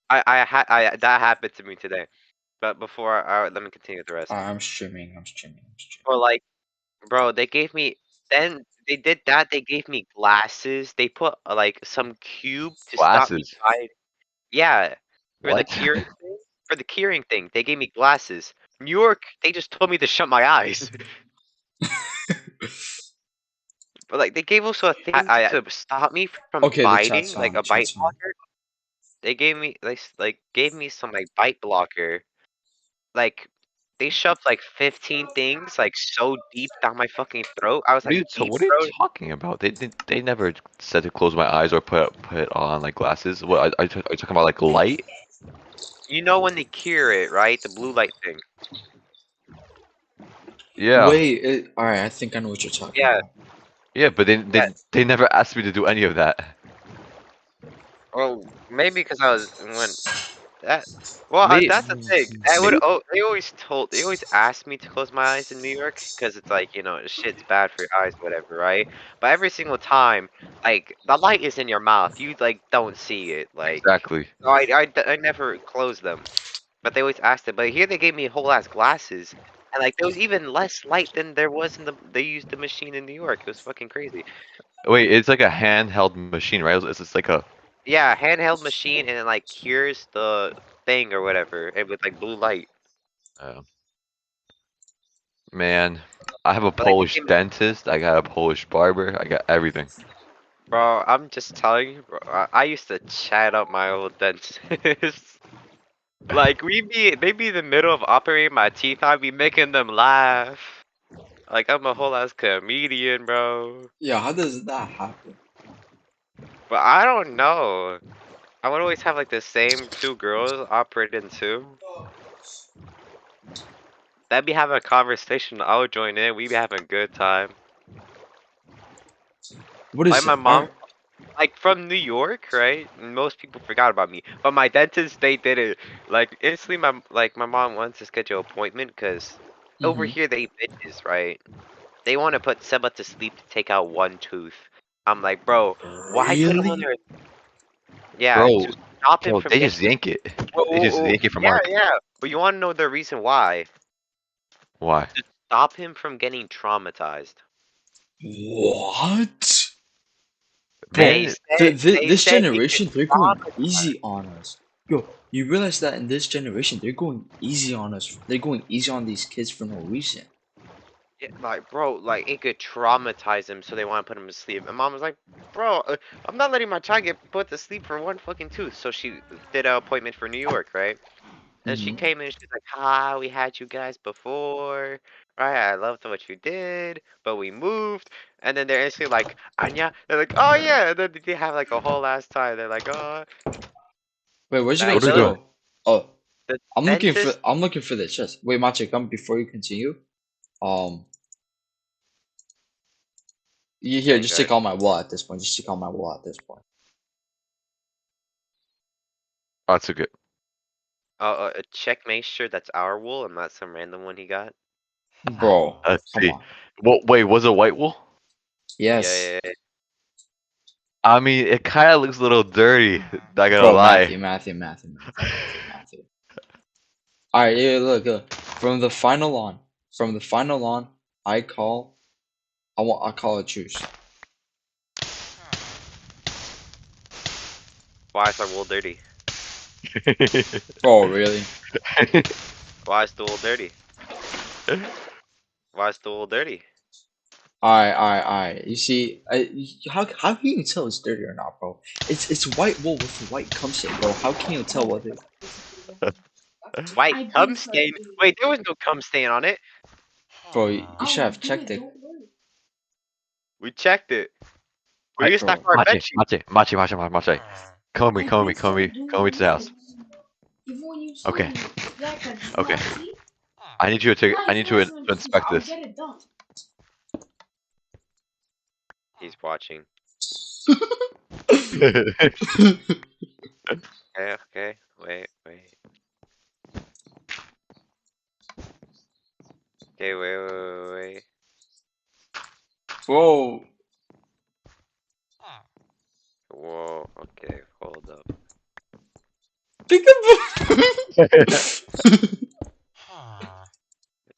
that happened to me today. But before, let me continue with the rest. I'm streaming. I'm streaming. I'm streaming. Bro, like, bro, they gave me. Then they did that. They gave me glasses. They put like some cube to stop me Glasses. biting. Yeah, for the What? curing thing. For the curing thing, they gave me glasses. New York, they just told me to shut my eyes. But like, they gave us a thing to stop me from Okay, the chat's biting, like on. a bite Chat's on. blocker. They gave me like gave me some like bite blocker. Like they shoved like 15 things like so deep down my fucking throat. I was like So deep what are you throat. talking about? They never said to close my eyes or put on like glasses. What are you talking about like light? You know when they cure it, right? The blue light thing. Yeah. Wait. All right. I think I know what you're talking Yeah, about. Yeah, but yeah. they never asked me to do any of that. Well, maybe because I was when that. Well, Me that's the thing. I would. maybe Oh, they always ask me to close my eyes in New York because it's like shit's bad for your eyes, whatever, right? But every single time, like the light is in your mouth, you like don't see it, like. exactly. So I never close them. But they always asked it. But here they gave me whole ass glasses, and like there was even less light than there was in the they used the machine in New York. It was fucking crazy. Wait, it's like a handheld machine, right? It's just like a Yeah, handheld machine, and it like cures the thing or whatever, and with like blue light. uh, man. I have a But like they Polish gave me, dentist. I got a Polish barber. I got everything. bro, I'm just telling you, bro. I used to chat up my old dentist. Like they be in the middle of operating my teeth. I'd be making them laugh. Like I'm a whole ass comedian, bro. Yeah. How does that happen? But I don't know. I would always have like the same two girls operating too. They'd be having a conversation. I would join in. We'd be having a good time. What Like is my it? All mom, right. like from New York, right? Most people forgot about me, but my dentist they did it. Like instantly, my mom wants to schedule an appointment because over Mm-hmm. here they bitches, right? They want to put Seba to sleep to take out one tooth. I'm like, bro, why couldn't one Really? there? Yeah, Bro, to stop him bro, from they getting. just yank it. Well, They just yank it from yeah, Mark. yeah. But you want to know the reason why? Why? To stop him from getting traumatized. What? They Bro, Man, said they this said it could generation, they're going traumatize. easy on us. Yo, you realize that in this generation, they're going easy on us. They're going easy on these kids for no reason. Yeah, like, bro, like it could traumatize him, so they want to put him to sleep. And mom was like, "Bro, I'm not letting my child get put to sleep for one fucking tooth." So she did an appointment for New York, right? And she Mm-hmm. came in, she's like, "Ah, we had you guys before, right? I loved what you did, but we moved." And then they're instantly like, "Anya," they're like, "Oh yeah." And then they have like a whole ass time. They're like, "Oh, Wait, where'd you like what guys are we doing? the go? Oh, the I'm looking for dentist." I'm looking for the chest. Wait, Maciej, come before you continue. Um, here, Okay, just good. take all my wool at this point. Just take all my wool at this point, Oh, that's a good. Check, make sure that's our wool and not some random one he got. bro. Let's Come see. on. Well, wait, was it white wool? Yeah, Yes, yeah, yeah. I mean, it kind of looks a little dirty. Not gonna bro. lie. Matthew. All right, yeah, look. From the final on, I call. I call a truce. Why is our wool dirty? Bro, really? Why is the wool dirty? Why is the wool dirty? You see, how can you tell it's dirty or not, bro? It's white wool with white cum stain, bro. How can you tell what it? White cum stain? Wait, there was no cum stain on it. Bro, you should have checked it. We checked it. We Right, used that Bro, for our bed Maciej, sheet. Maciej, Maciej, Maciej, Maciej. Come with me to the house. Okay, okay. I need you to inspect this. He's watching. Okay, okay. Wait, wait. Okay, wait. bro. Whoa, okay, hold up. Peekaboo.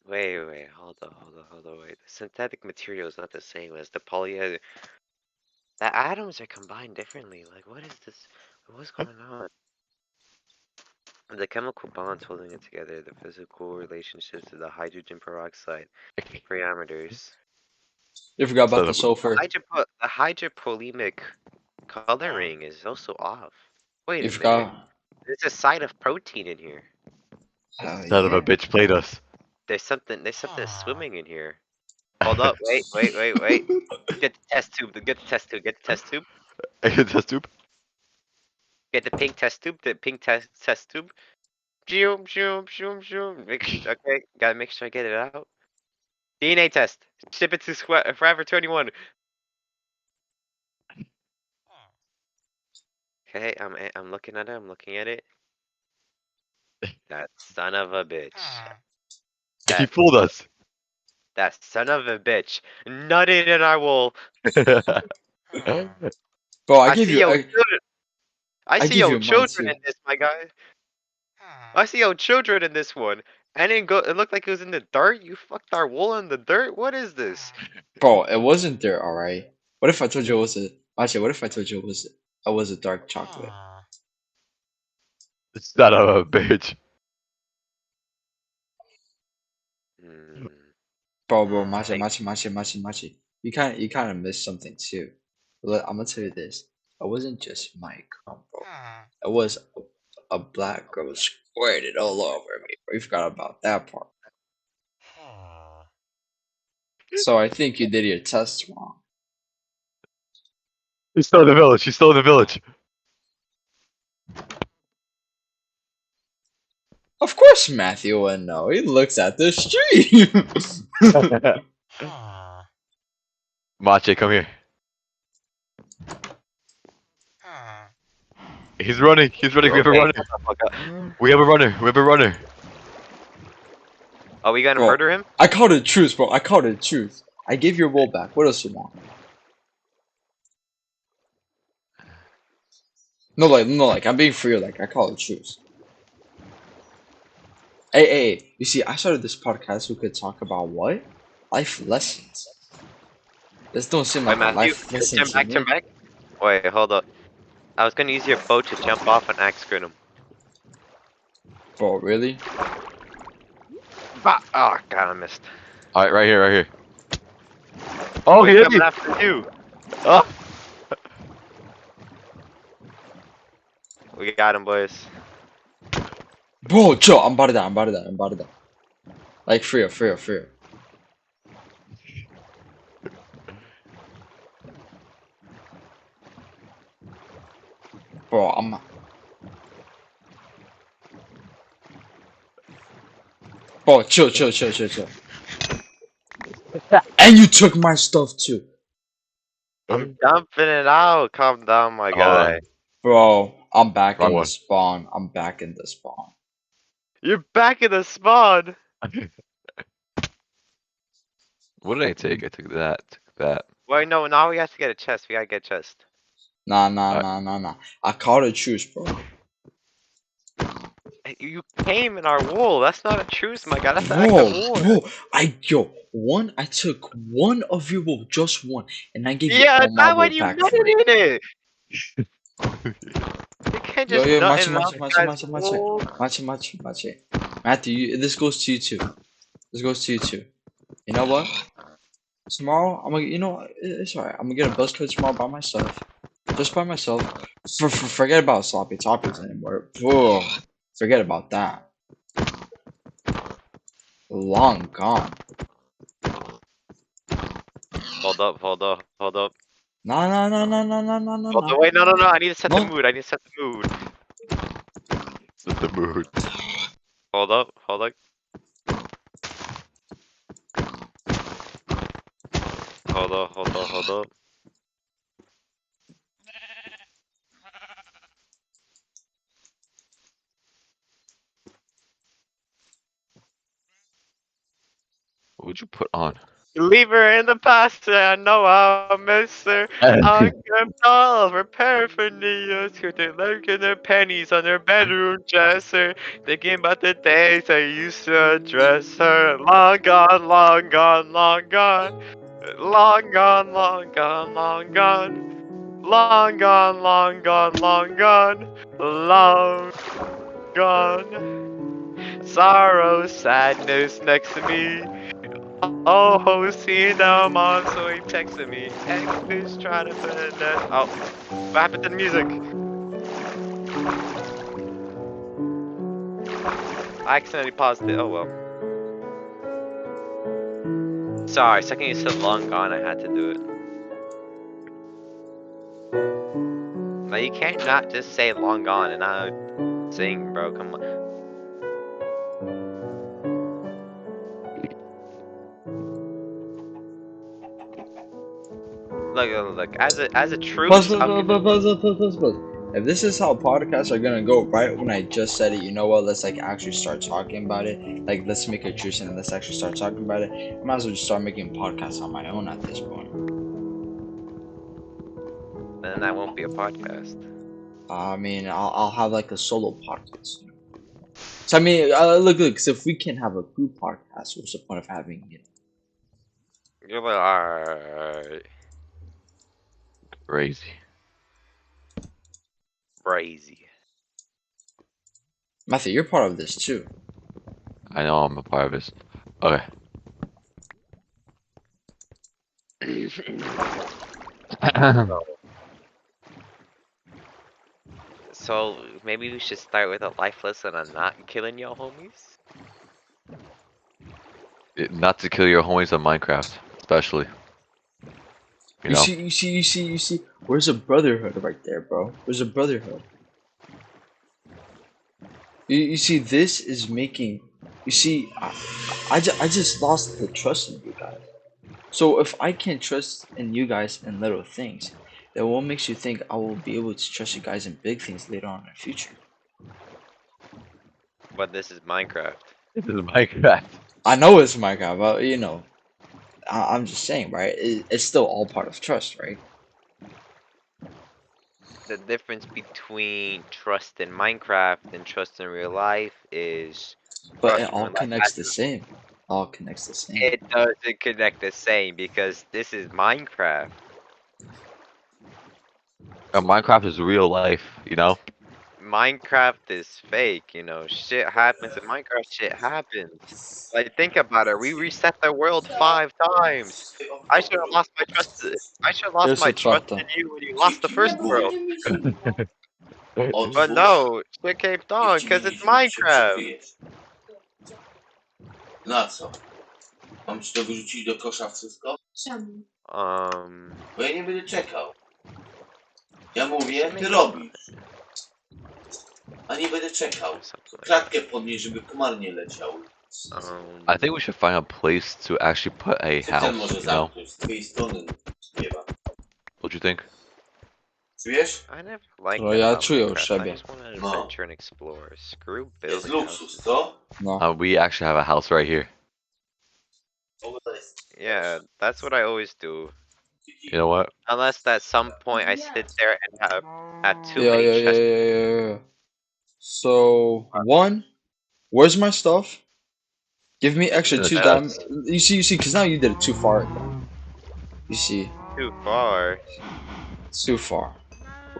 Wait, hold on, wait. The synthetic material is not the same as the poly. The atoms are combined differently. Like, what is this? What's going on? The chemical bonds holding it together, the physical relationships of the hydrogen peroxide parameters. You forgot about Son the of sulfur. The hydropolemic coloring is also off. Wait You a minute. forgot. There's a side of protein in here. Hell son of a yeah. bitch played us. There's something swimming in here. Hold up, wait. Get the test tube, get the test tube, get the test tube. Test tube. Get the pink test tube, the pink test tube. Zoom. Okay, gotta make sure I get it out. DNA test. Ship it to Forever 21. Okay, I'm looking at it. I'm looking at it. That son of a bitch. He That fooled us. that son of a bitch nutted in our wool. Bro, I see your children. I I see give your you mine children too. in this, my guy. I see your children in this one. And it looked like it was in the dirt. You fucked our wool in the dirt. What is this? Bro, it wasn't there, alright? What if I told you it was a Maciej, what if I told you it was a dark chocolate? Son of a bitch. Hmm. Bro, Like, Maciej. You kinda missed something too. I'm gonna tell you this. It wasn't just my cum, bro. It was a black girl squirted all over me. Bro. You forgot about that part. So I think you did your test wrong. He's still in the village. He's still in the village. Of course Matthew would know. He looks at the stream. Maciej, come here. He's running. He's running. We have a okay, runner. shut the fuck up. We have a runner. We have a runner. Are we gonna Bro, murder him? I called it truth, bro. I called it truth. I gave your wool back. What else you want? No, like, I'm being free. Like, I call it truth. Hey, you see, I started this podcast. We could talk about what? Life lessons. This don't seem Wait, like a Matthew, life lesson turn to back, turn me. back. Wait, hold up. I was gonna use your boat to jump off and axe screen him. Bro, really? Bah! Oh god, I missed. All right, right here, right here. Oh, he Wait, hit coming me. after you. Oh. We got him, boys. Bro, chill. I'm about to die. Like, for real. Bro, Bro, chill. And you took my stuff too. I'm dumping it out. Calm down, my Hold guy. on. Bro, I'm back Wrong in the one. spawn. You're back in the spawn. What did I take? I took that. Took that. Wait, no. Now we have to get a chest. We gotta get a chest. Nah. Alright. I called it truce, bro. Hey, you came in our wool. That's not a truce, my guy. That's an act of war. I took one of your wool, just one, and I gave you Yeah, all my not wool when you back for nutted it. in it. You can't just nut in another guy's wool. Maciej. Matthew, this goes to you too. You know what? Tomorrow, it's alright. I'm gonna get a buzz cut tomorrow by myself. Just by myself. Forget about sloppy toppers anymore. Whoa. Forget about that. Long gone. Hold up. Hold No. on, wait, no. I need to set the No. mood. I need to set the mood. Set the mood. Hold up. Hold up. What would you put on? Leave her in the past, I know I'll miss her. I'll keep all of her paraphernalia to the lurking her pennies on her bedroom dresser. Thinking about the days I used to address her. Long gone, long gone, long gone. Long gone, long gone, long gone. Long gone, long gone, long gone. Long gone. Sorrow, sadness next to me. Oh, seeing now I'm on, so he texted me. Exes try to finesse. Oh, what happened to the music? I accidentally paused it. Oh well. Sorry, second you said long gone, I had to do it. Now you can't not just say long gone and not sing, bro. Come on. Look. As a Plus, truce, plus, I'm plus, gonna. plus, plus, plus, plus, plus. If this is how podcasts are gonna go, right when I just said it, you know what? Let's like actually start talking about it. Like, let's make a truce and let's actually start talking about it. I might as well just start making podcasts on my own at this point. Then that won't be a podcast. I mean, I'll have like a solo podcast. You know? So I mean, look, because if we can't have a group podcast, what's the point of having it? You're like, alright, Crazy. crazy. Matthew, you're part of this too. I know I'm a part of this. Okay. So maybe we should start with a life lesson on not killing your homies. Not to kill your homies on Minecraft, especially. You know. You see. Where's a brotherhood right there, bro? Where's a brotherhood? You see, this is making. You see, I just lost the trust in you guys. So if I can't trust in you guys in little things, then what makes you think I will be able to trust you guys in big things later on in the future? But this is Minecraft. This is Minecraft. I know it's my guy, but you know, I'm just saying, right? It's still all part of trust, right? The difference between trust in Minecraft and trust in real life is But it trust in all real life connects has the to. same. All connects the same. It doesn't connect the same because this is Minecraft. Minecraft is real life, you know? Minecraft is fake, shit happens in Minecraft, shit happens. Like, think about it, we reset the world 5 times. I should have lost my trust. I should have lost Here's my a trust trapta. in you when you lost the first world. But no, shit came on because it's Minecraft. Um, we should make or something like that. I think we should find a place to actually put a house, you know? What do you think? I never liked To that ja about czuję u Minecraft. I siebie. just want to adventure and explore. Screw building houses. No. We actually have a house right here. Yeah, that's what I always do. You know what? Unless at some point I sit there and have too Yeah, many yeah, yeah, chests. yeah, yeah, yeah. So, one, where's my stuff? Give me It's in extra the In the two chest. diamond. chest. You see, because now you did it too far again. You see, Too far. it's too far.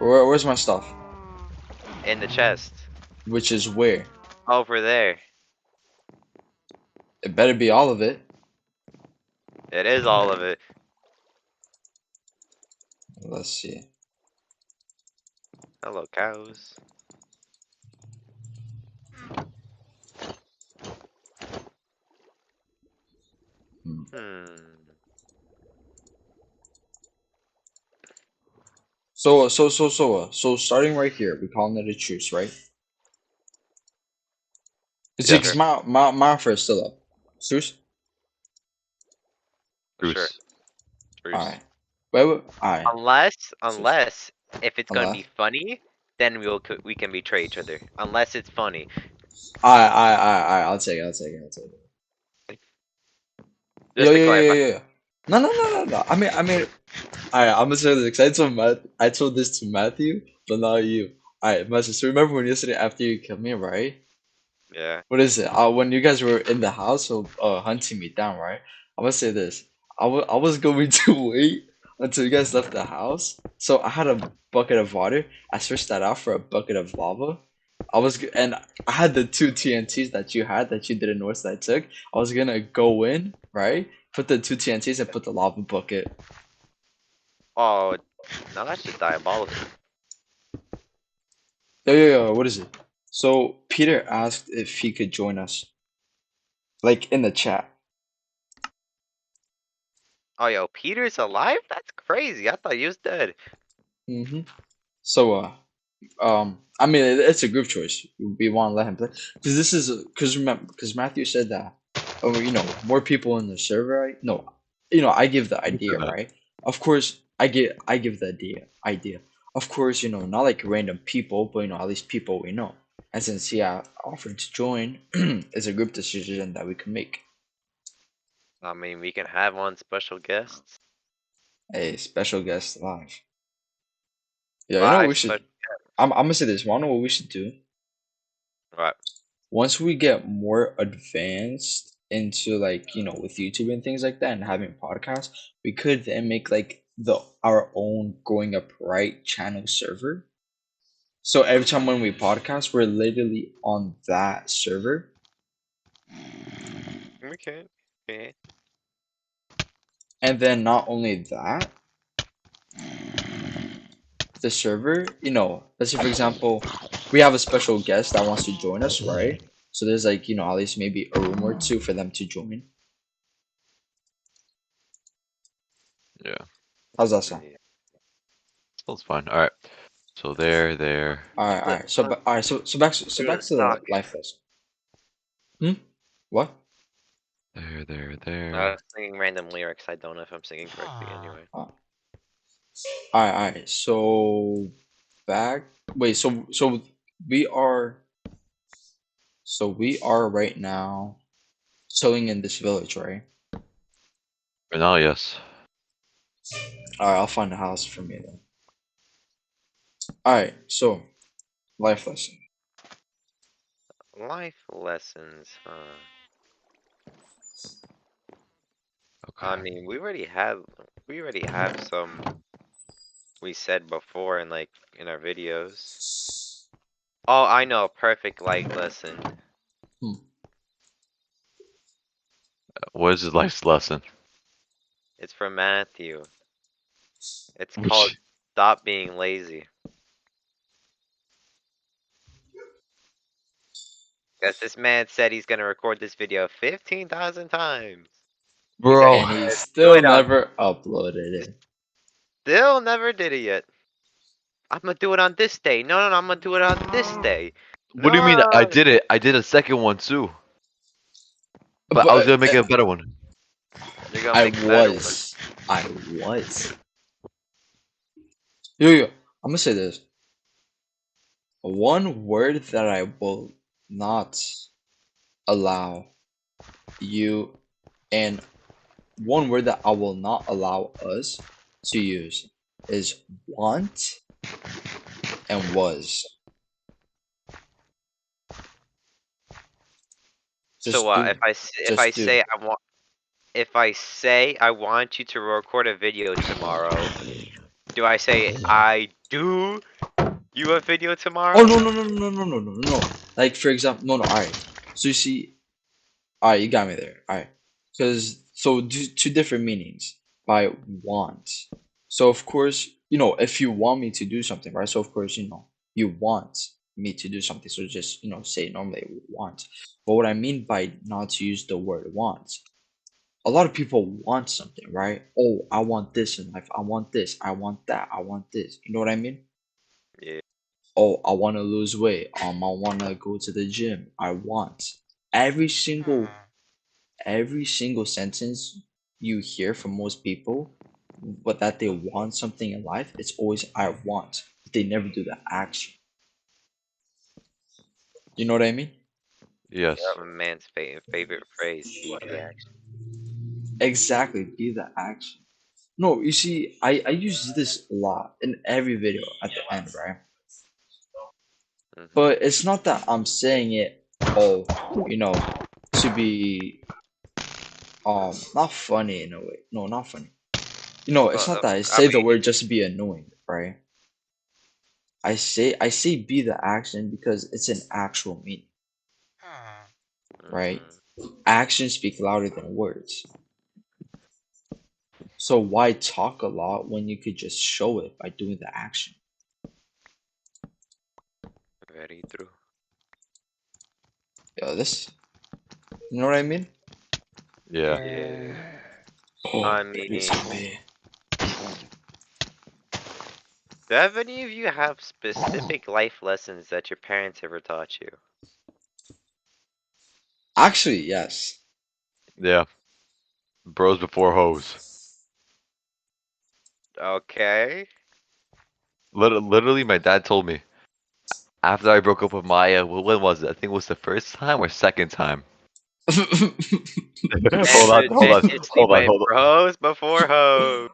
Where's my stuff? In the chest. Which is where? Over there. It better be all of it. It is all of it. Let's see. Hello, cows. Hmm. Hmm. So starting right here, we calling it a truce, right? See, Yes. because Sure. my offer is still up. Truce? Sure. Bruce. Bruce. Alright. Wait. Alright. Unless if it's gonna be Unless. funny, then we can betray each other. Unless it's funny. Alright. I'll take it. Just to Yeah. clarify. No, no, no, no, no. I'm gonna say this 'cause I told this to Matthew, but not you. Alright, Maciej, so remember when yesterday after you killed me, right? Yeah. What is it? When you guys were in the house, so hunting me down, right? I'm gonna say this. I was going to wait until you guys left the house. So I had a bucket of water. I switched that out for a bucket of lava. And I had the two TNTs that you had that you didn't notice that I took. I was gonna go in, right? Put the two TNTs and put the lava bucket. Oh, now that's just diabolical. Yo, yo, yo, what is it? So Peter asked if he could join us, like in the chat. Oh, yo, Peter's alive? That's crazy. I thought he was dead. Mm-hmm. So I mean, it's a group choice. We want to let him play because this is because remember because Matthew said that, oh, more people in the server. Right? No, I give the Who said idea, that? right? Of course, I give the idea. Of course, not like random people, but at least people we know. And since he offered to join, it's a group decision that we can make. I mean, we can have on special guests. A special guest live. Yeah, you know what Live we should. special. I'm gonna say this. Wanna know what we should do? Right. Once we get more advanced into like with YouTube and things like that and having podcasts, we could then make like the our own growing up right channel server. So every time when we podcast, we're literally on that server. We can. Okay. And then not only that, the server, let's say for example, we have a special guest that wants to join us, right? So there's like, at least maybe a room or two for them to join. Yeah, How's that sound? Yeah. sounds fine. All right. So there. All right. So, all right. So back to the Suck. life lesson. Hmm. What? I There. was singing random lyrics. I don't know if I'm singing correctly anyway. All right. All right. So back. Wait. We are. We are right now chilling in this village, right? For now, yes. All right. I'll find a house for me then. All right. So life lesson. Life lessons, huh? I Okay. mean, we already have some we said before in in our videos. Oh, I know a perfect life lesson. Hmm. What is his life's lesson? It's from Matthew. It's called Which Stop Being Lazy. Because this man said he's gonna record this video 15,000 times. He said he's bro? And he gonna do still it on. never uploaded He it. still never did it yet. I'm gonna do it on this day. No, no, no, I'm gonna do it on this day. What do you mean? I No, did it. I did a second one too, but I was But gonna make it a better one. you're gonna I make a better one. was. I was. Yo. I'm gonna say this. One word that I will not allow you, and one word that I will not allow us to use is want and was. So Just do. if I Just do. say I want you to record a video tomorrow, do I say I do you a video Oh, tomorrow? no, no, no, no, no, no, no, no. Like for example, no, no. All right. So you see, all right, you got me there. All right. Because so two different meanings by want. So of course, if you want me to do something, right? So of course, you want me to do something. So just say normally want. But what I mean by not to use the word want, a lot of people want something, right? Oh, I want this in life. I want this. I want that. I want this. You know what I mean? Yeah. Oh, I want to lose weight. I want to go to the gym. I want every single every single sentence you hear from most people, but that they want something in life, it's always I want. They never do the action. You know what I mean? Yes. A man's favorite phrase, do the action. Exactly, be the action. No, you see, I use this a lot in every video at the end, right? Mhm. But it's not that I'm saying it, oh, you know, to be not funny in a way. No, not funny. You know, it's Well, not that I I say the mean, word just to be annoying, right? I say be the action because it's an actual meaning, right? mhm. Actions speak louder than words. So why talk a lot when you could just show it by doing the action? Very true. Yo, this, you know what I mean? Yeah. Yeah. Oh, I baby mean, zombie. do any of you have specific life lessons that your parents ever taught you? Actually, yes. Yeah. Bros before hoes. Okay. Literally, my dad told me after I broke up with Maya. When was it? I think it was the first time or second time. And religiously Hold on, went bros before hoes.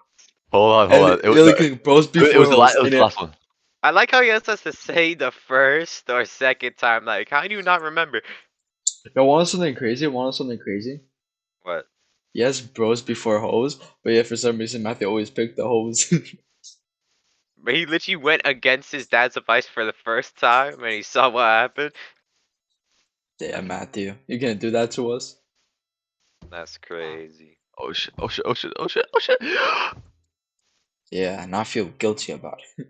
hold And on. you're looking bros It before was the last. hoes, It was and the last one. I like how he has us to say the first or second time. Like, how do you not remember? you want something crazy? Want something crazy? What? Yes, bros before hoes, but yeah, for some reason Matthew always picked the hoes. But he literally went against his dad's advice for the first time, and he saw what happened. Damn, Matthew, you gonna do that to us? That's crazy. Oh shit! Oh shit! Oh shit! Oh shit! Oh shit! Yeah, and I feel guilty about it.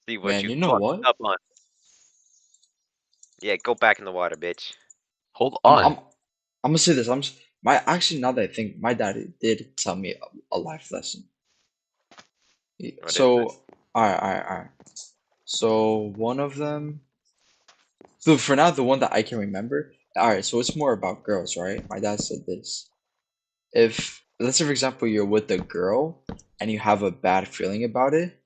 See what Man, you you know fucked what? up on. Yeah, go back in the water, bitch. Hold I'm on. I'm I'm gonna say this. My actually now that I think, my dad did tell me a life lesson. What is So, it? alright. So one of them. So for now, the one that I can remember. Alright, so it's more about girls, right? My dad said this. If let's say for example you're with a girl and you have a bad feeling about it,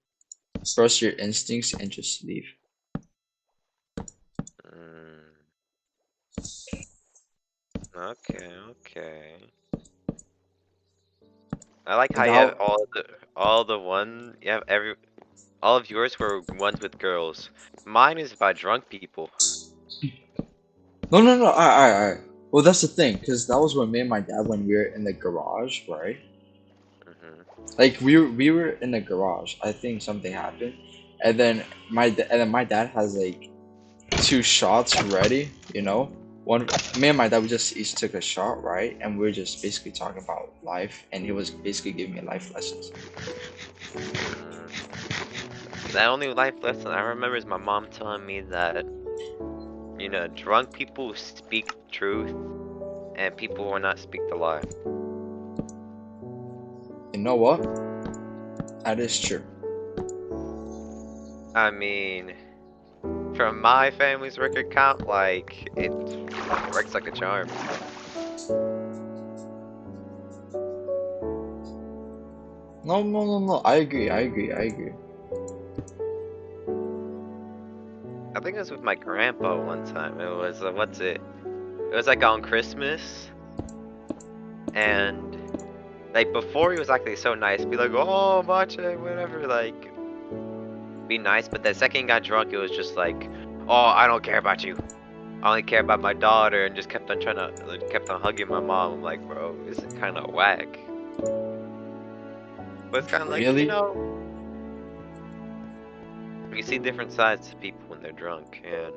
trust your instincts and just leave. Mm, okay, okay. I like how And you have how? all the one you have all of yours were ones with girls. Mine is about drunk people. No. Alright. Well, that's the thing, because that was when me and my dad, when we were in the garage, right? Mhm. Like we were in the garage. I think something happened, and then my dad has like two shots ready. You know, one me and my dad, we just each took a shot, right? And we are just basically talking about life, and he was basically giving me life lessons. Mm. The only life lesson I remember is my mom telling me that drunk people speak truth and people will not speak the lie. You know what? That is true. I mean, from my family's record count, like it works like a charm. No. I agree. I think it was with my grandpa one time. It was what's it? It was like on Christmas, and like before he was actually so nice, be like, "Oh, Maciej, whatever," like be nice. But the second he got drunk, it was just like, "Oh, I don't care about you. I only care about my daughter," and just kept on kept on hugging my mom. I'm like, bro, this is kind of whack. But it's kind of like, Really? you see different sides to people when they're drunk, and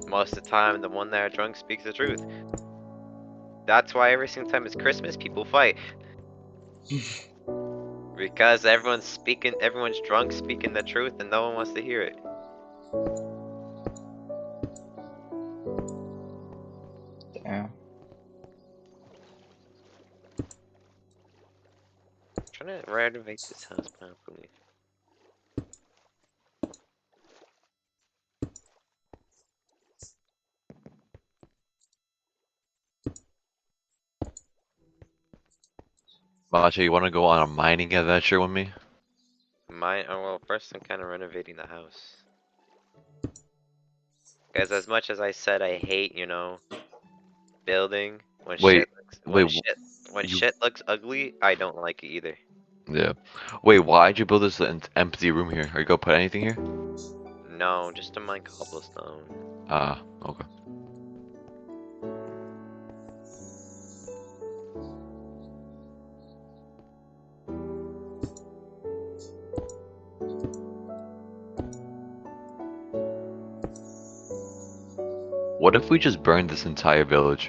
most of the time, the one that are drunk speaks the truth. That's why every single time it's Christmas, people fight. Because everyone's drunk speaking the truth and no one wants to hear it. Damn. I'm trying to renovate this house properly. Maciej, you want to go on a mining adventure with me? Well, first I'm kind of renovating the house. Because as much as I said I hate, building, When Wait, shit looks wait, when you, shit looks ugly, I don't like it either. yeah. Wait, why'd you build this empty room here? Are you gonna put anything here? No, just to mine cobblestone. Ah, okay. What if we just burned this entire village?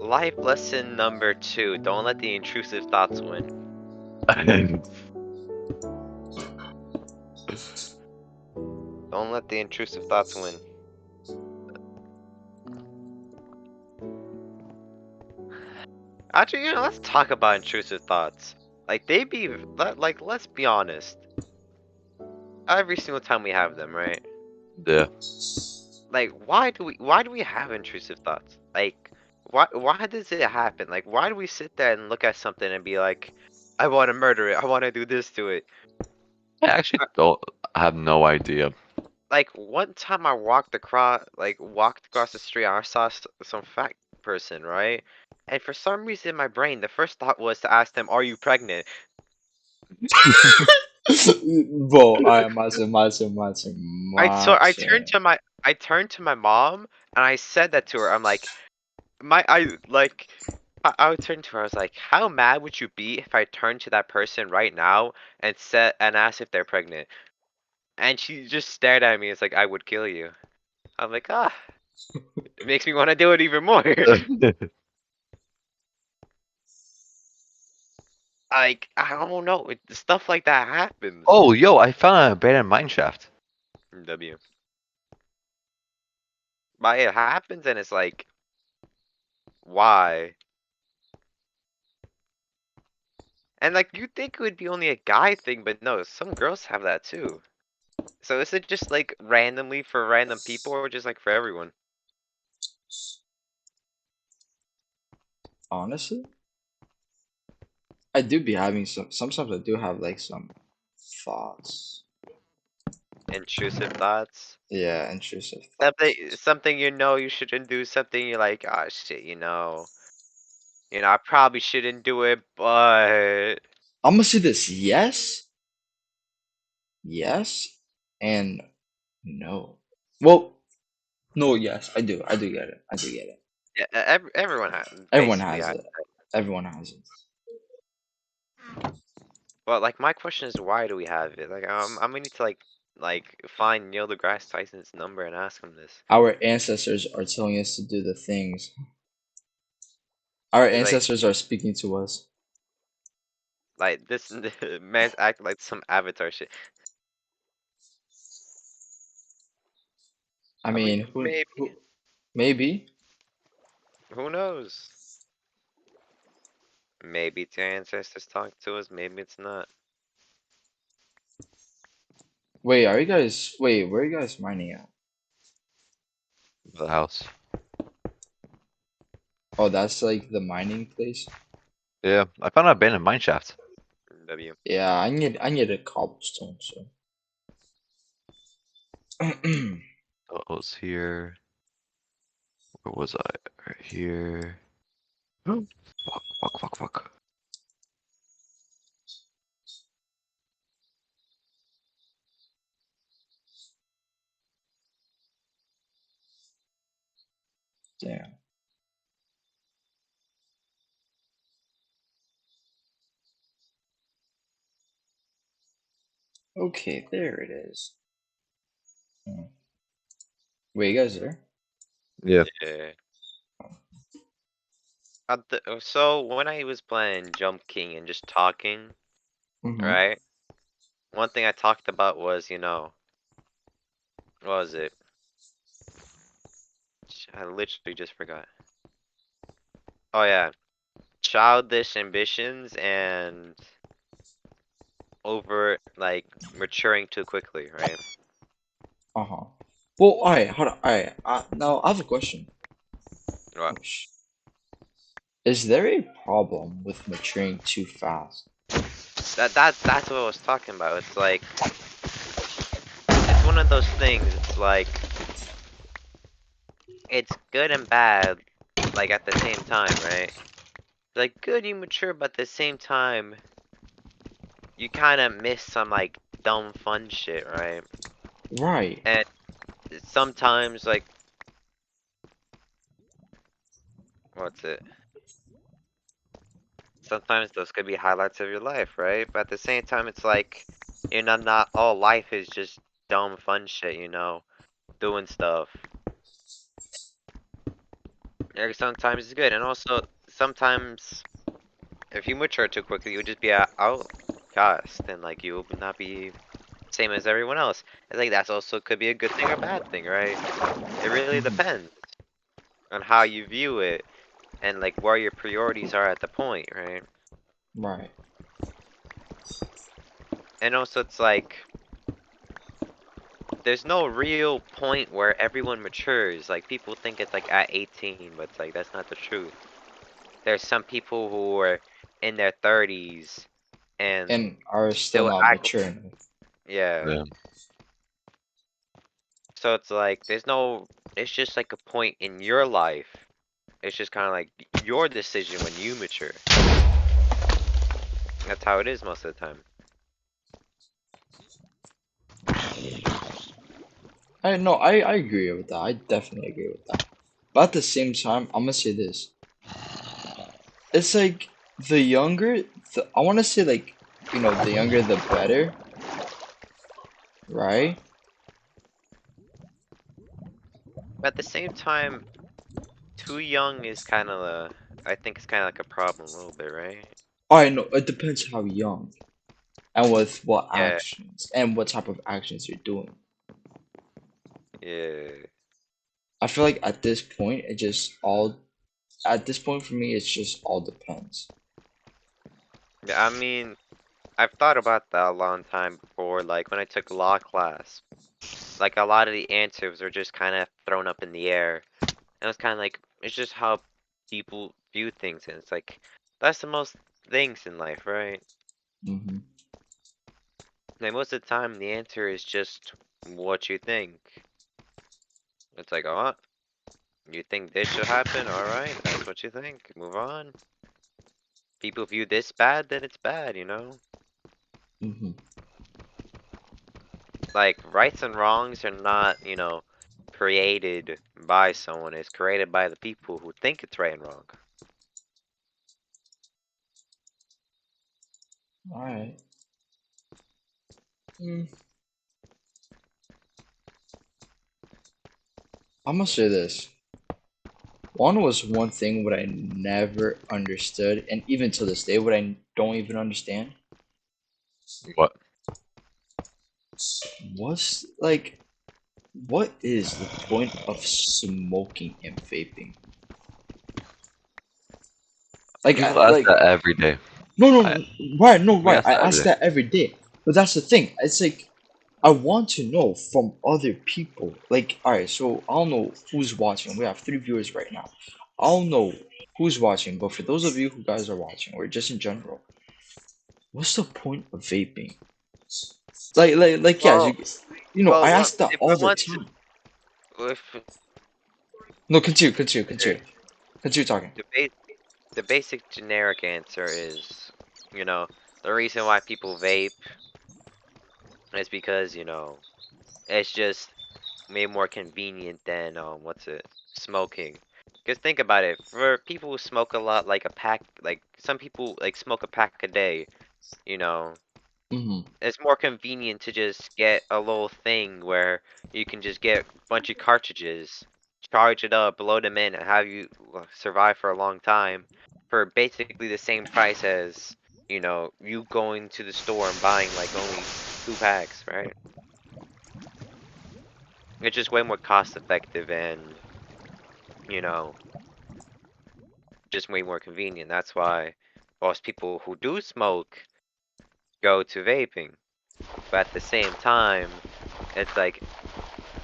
Life lesson number 2: don't let the intrusive thoughts win. Don't let the intrusive thoughts win. Actually, let's talk about intrusive thoughts. Like let's be honest. Every single time we have them, right? Yeah. Like, why do we have intrusive thoughts? Like, why does it happen? Like, why do we sit there and look at something and be like, I want to murder it. I want to do this to it. I actually don't have no idea. Like one time I walked across the street and I saw some fat person, right? And for some reason in my brain, the first thought was to ask them, "Are you pregnant?" Bro, alright, I Maciej. turned to my mom and I said that to her. I'm like, I would turn to her. I was like, "How mad would you be if I turned to that person right now and said and asked if they're pregnant?" And she just stared at me. It's like, "I would kill you." I'm like, ah, it makes me want to do it even more. Like, I don't know. Stuff like that happens. Oh, yo, I found an abandoned mine shaft. W. But it happens and it's like, why? And like, you think it would be only a guy thing, but no, some girls have that too. So is it just like randomly for random people or just like for everyone? Honestly, I do be having sometimes I do have like some thoughts. Intrusive thoughts? Yeah, intrusive thoughts. Something you shouldn't do, something you're like, ah shit, I probably shouldn't do it, but I'm gonna say this: yes, yes, and no. Well, no, yes, I do. I do get it. I do get it. yeah, everyone Everyone basically has has. it. Everyone has it. But like my question is, why do we have it? Like I'm gonna need to find Neil deGrasse Tyson's number and ask him this. Our ancestors are telling us to do the things. Our Like ancestors are speaking to us. this man's acting like some Avatar shit. I I mean, mean, maybe. maybe. Who knows? Maybe it's your ancestors talking to us. Maybe it's not. Wait, are you guys? Wait, where are you guys mining at? The house. Oh, that's like the mining place. Yeah, I found an abandoned mine shaft. W. Yeah, I need a cobblestone. So. Oh, it was here. Where was I? Right here. Fuck, fuck, fuck, fuck. Damn. Okay, there it is. Hmm. Wait, you guys there? Yeah. Yeah. So when I was playing Jump King and just talking, Mm-hmm. right? One thing I talked about was, what was it? I literally just forgot. Oh yeah, childish ambitions and over maturing too quickly, right? Uh-huh. Well, alright, hold on. Alright, now I have a question. Well, Oh, is there a problem with maturing too fast? that's what I was talking about. It's like it's one of those things. It's like it's good and bad, like at the same time, right? Like good you mature, but at the same time, you kind of miss some like dumb fun shit, right? Right. And sometimes like what's it? Sometimes those could be highlights of your life, right? But at the same time, it's like, not all life is just dumb fun shit, doing stuff. Like sometimes it's good, and also sometimes if you mature too quickly, you would just be a outcast, and like you would not be same as everyone else. It's like that's also could be a good thing or bad thing, right? It really Hmm. depends on how you view it and like where your priorities are at the point, right? Right. And also it's like there's no real point where everyone matures. Like people think it's like at 18, but it's like that's not the truth. There's some people who are in their 30s and And are still still not act, mature enough. yeah. Yeah. So it's like there's no it's just like a point in your life. It's just kind of like your decision when you mature. That's how it is most of the time. I no, I agree with that. I definitely agree with that. But at the same time, I'm gonna say this. It's like the younger, I want to say like, the younger the better, right? But at the same time, too young is kind of a I think it's kind of like a problem a little bit, right? I know it depends how young and with what Yeah, actions and what type of actions you're doing. yeah. I feel like at this point, it just all at this point for me, it's just all depends. Yeah, I mean, I've thought about that a long time before, like when I took law class. Like a lot of the answers are just kind of thrown up in the air. And it's kind of like, it's just how people view things. And it's like, that's the most things in life, right? Hmm. Like most of the time, the answer is just what you think. It's like, oh, you think this should happen? Alright, that's what you think. Move on. People view this bad, then it's bad. Hmm. Like, rights and wrongs are not, created by someone. It's created by the people who think it's right and wrong. All right. Mm. I'm gonna say this. One was one thing what I never understood, and even to this day, what I don't even understand What? was like, what is the point of smoking and vaping? Like, People ask that every day. no, I no, right, no, we right. ask I that every ask day. that every day, but that's the thing. It's like I want to know from other people. Like, all right, so I don't know who's watching. We have 3 viewers right now. I don't know who's watching, but for those of you who guys are watching, or just in general, what's the point of vaping? Like, yes, Well, I well, look, ask that if all we the want to, time. if No, continue talking. the base, the basic generic answer is, the reason why people vape is because, it's just way more convenient than what's it, smoking. Because think about it, for people who smoke a lot, like a pack, like some people like smoke a pack a day, you know, Mm-hmm. it's more convenient to just get a little thing where you can just get a bunch of cartridges, charge it up, load them in, and have you survive for a long time for basically the same price as, you going to the store and buying like only 2 packs, right? It's just way more cost effective and, you know, just way more convenient. That's why most people who do smoke go to vaping. But at the same time, it's like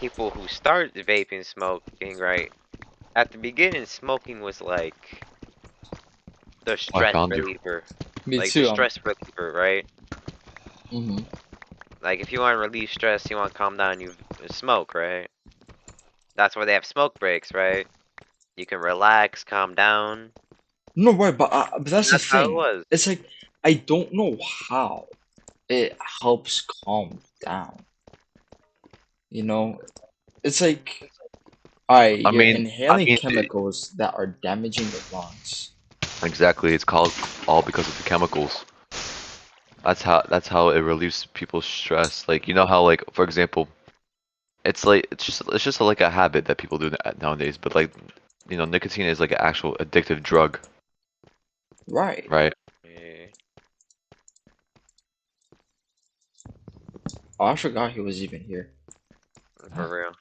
people who start vaping smoking, right? At the beginning, smoking was like the I stress found you. reliever. Me Like the too. stress reliever, right? Mm-hmm. Like if you want to relieve stress, you want to calm down, you smoke, right? That's why they have smoke breaks, right? You can relax, calm down. No, right, but that's the That's how it thing. was. It's like I don't know how it helps calm down. You know, it's like, alright, I you're mean, I inhaling mean, chemicals that are damaging your lungs. exactly. It's called all because of the chemicals. That's how it relieves people's stress. Like you know how like for example, it's just like a habit that people do nowadays. But like nicotine is like an actual addictive drug, Right. right? Yeah, Oh, I forgot he was even here. for real.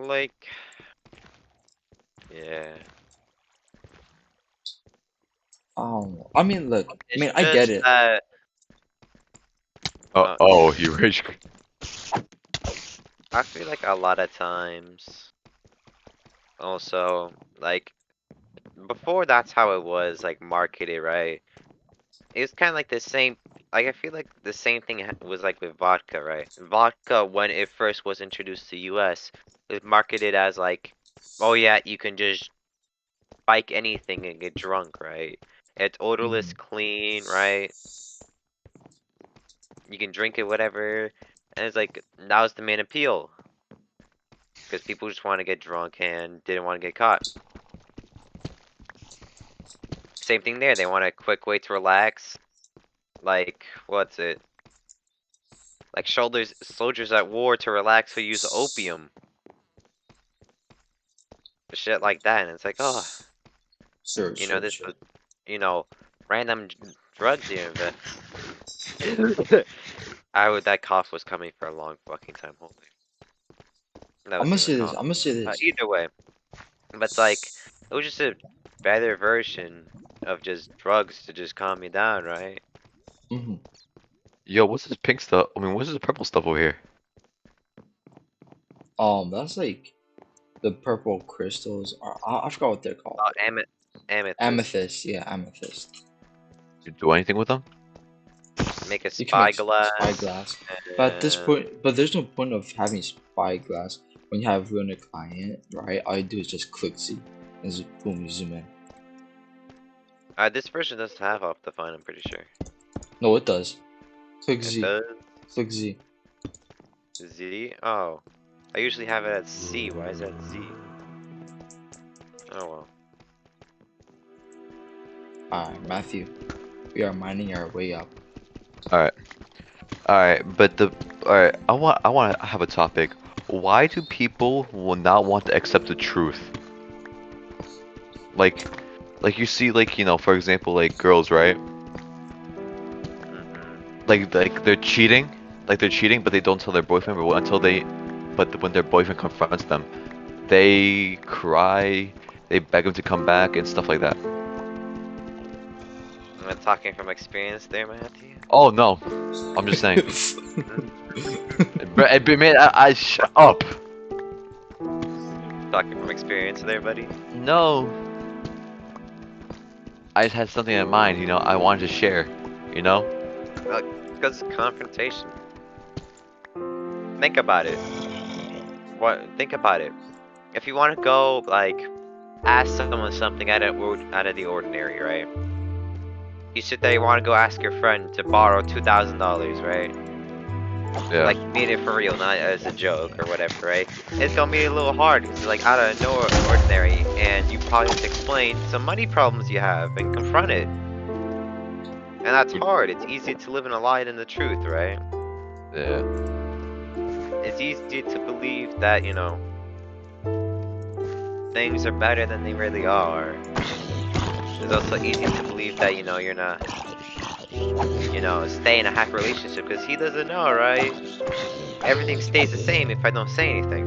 Like, yeah. I mean, look, I It's mean, I get just it. that. Oh, Uh, oh, he rage. I feel like a lot of times, also, like before, that's how it was like marketed, right? It's kind of like the same. Like I feel like the same thing was like with vodka, right? Vodka, when it first was introduced to U.S., was marketed as like, oh yeah, you can just spike anything and get drunk, right? It's odorless, Mhm. clean, right? You can drink it, whatever. And it's like that was the main appeal because people just want to get drunk and didn't want to get caught. Same thing there. They want a quick way to relax. Like what's it? Like soldiers at war to relax who use opium, shit like that. And it's like, oh, Sure, sure, this sure. was, you know, random drugs here. But that cough was coming for a long fucking time. Holy, that I'm wasn't gonna even a say this. cough. I'm gonna say this. Either way, but it's like it was just a better version of just drugs to just calm me down, right? hmm Yo, what's this pink stuff? I mean, what's this purple stuff over here? That's like the purple crystals. I forgot what they're called. Oh, amethyst. Amethyst, yeah, amethyst. You do anything with them? Make a You can make spyglass. spyglass, but at this point, but there's no point of having spyglass when you have ruined a client, right? All you do is just click Z, and boom, you zoom in. This version doesn't have optifine, I'm pretty sure. No, it does. Click It Z, does. click Z. Z? Oh. I usually have it at C. Why is that Z? Oh well. Alright, Matthew, we are mining our way up. All right, all right, but all right. I want to have a topic. Why do people will not want to accept the truth? Like, like you see, like for example, like girls, right? Mm-hmm. Like they're cheating, but they don't tell their boyfriend. But when their boyfriend confronts them, they cry, they beg him to come back and stuff like that. I'm talking from experience there, Matthew. Oh no, I'm just saying. But man, I shut up. Talking from experience there, buddy. No, I just had something in mind. I wanted to share. You know. Because confrontation. Think about it. Think about it. If you want to go, like, ask someone something out of the ordinary, right? You sit there, you want to go ask your friend to borrow $2,000, right? Yeah. Like, mean it for real, not as a joke or whatever, right? It's gonna be a little hard because it's like out of no ordinary, and you probably have to explain some money problems you have and confront it. And that's hard. It's easy to live in a lie than the truth, right? Yeah. It's easy to believe that, things are better than they really are. It's also easy to believe that, you're not, stay in a happy relationship because he doesn't know, right? Everything stays the same if I don't say anything.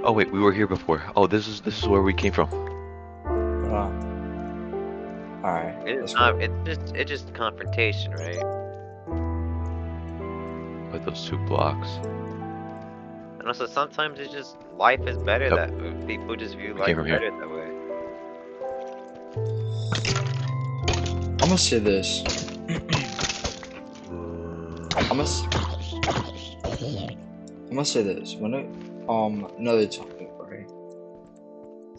Oh wait, we were here before. Oh, this is where we came from. Alright, It's let's not. go. It's just confrontation, right? Like those 2 blocks. And also sometimes it's just life is better Yep. that people just view We came life from here. better that way. I'm gonna say this. I'm gonna. I must say this. When I another topic, right?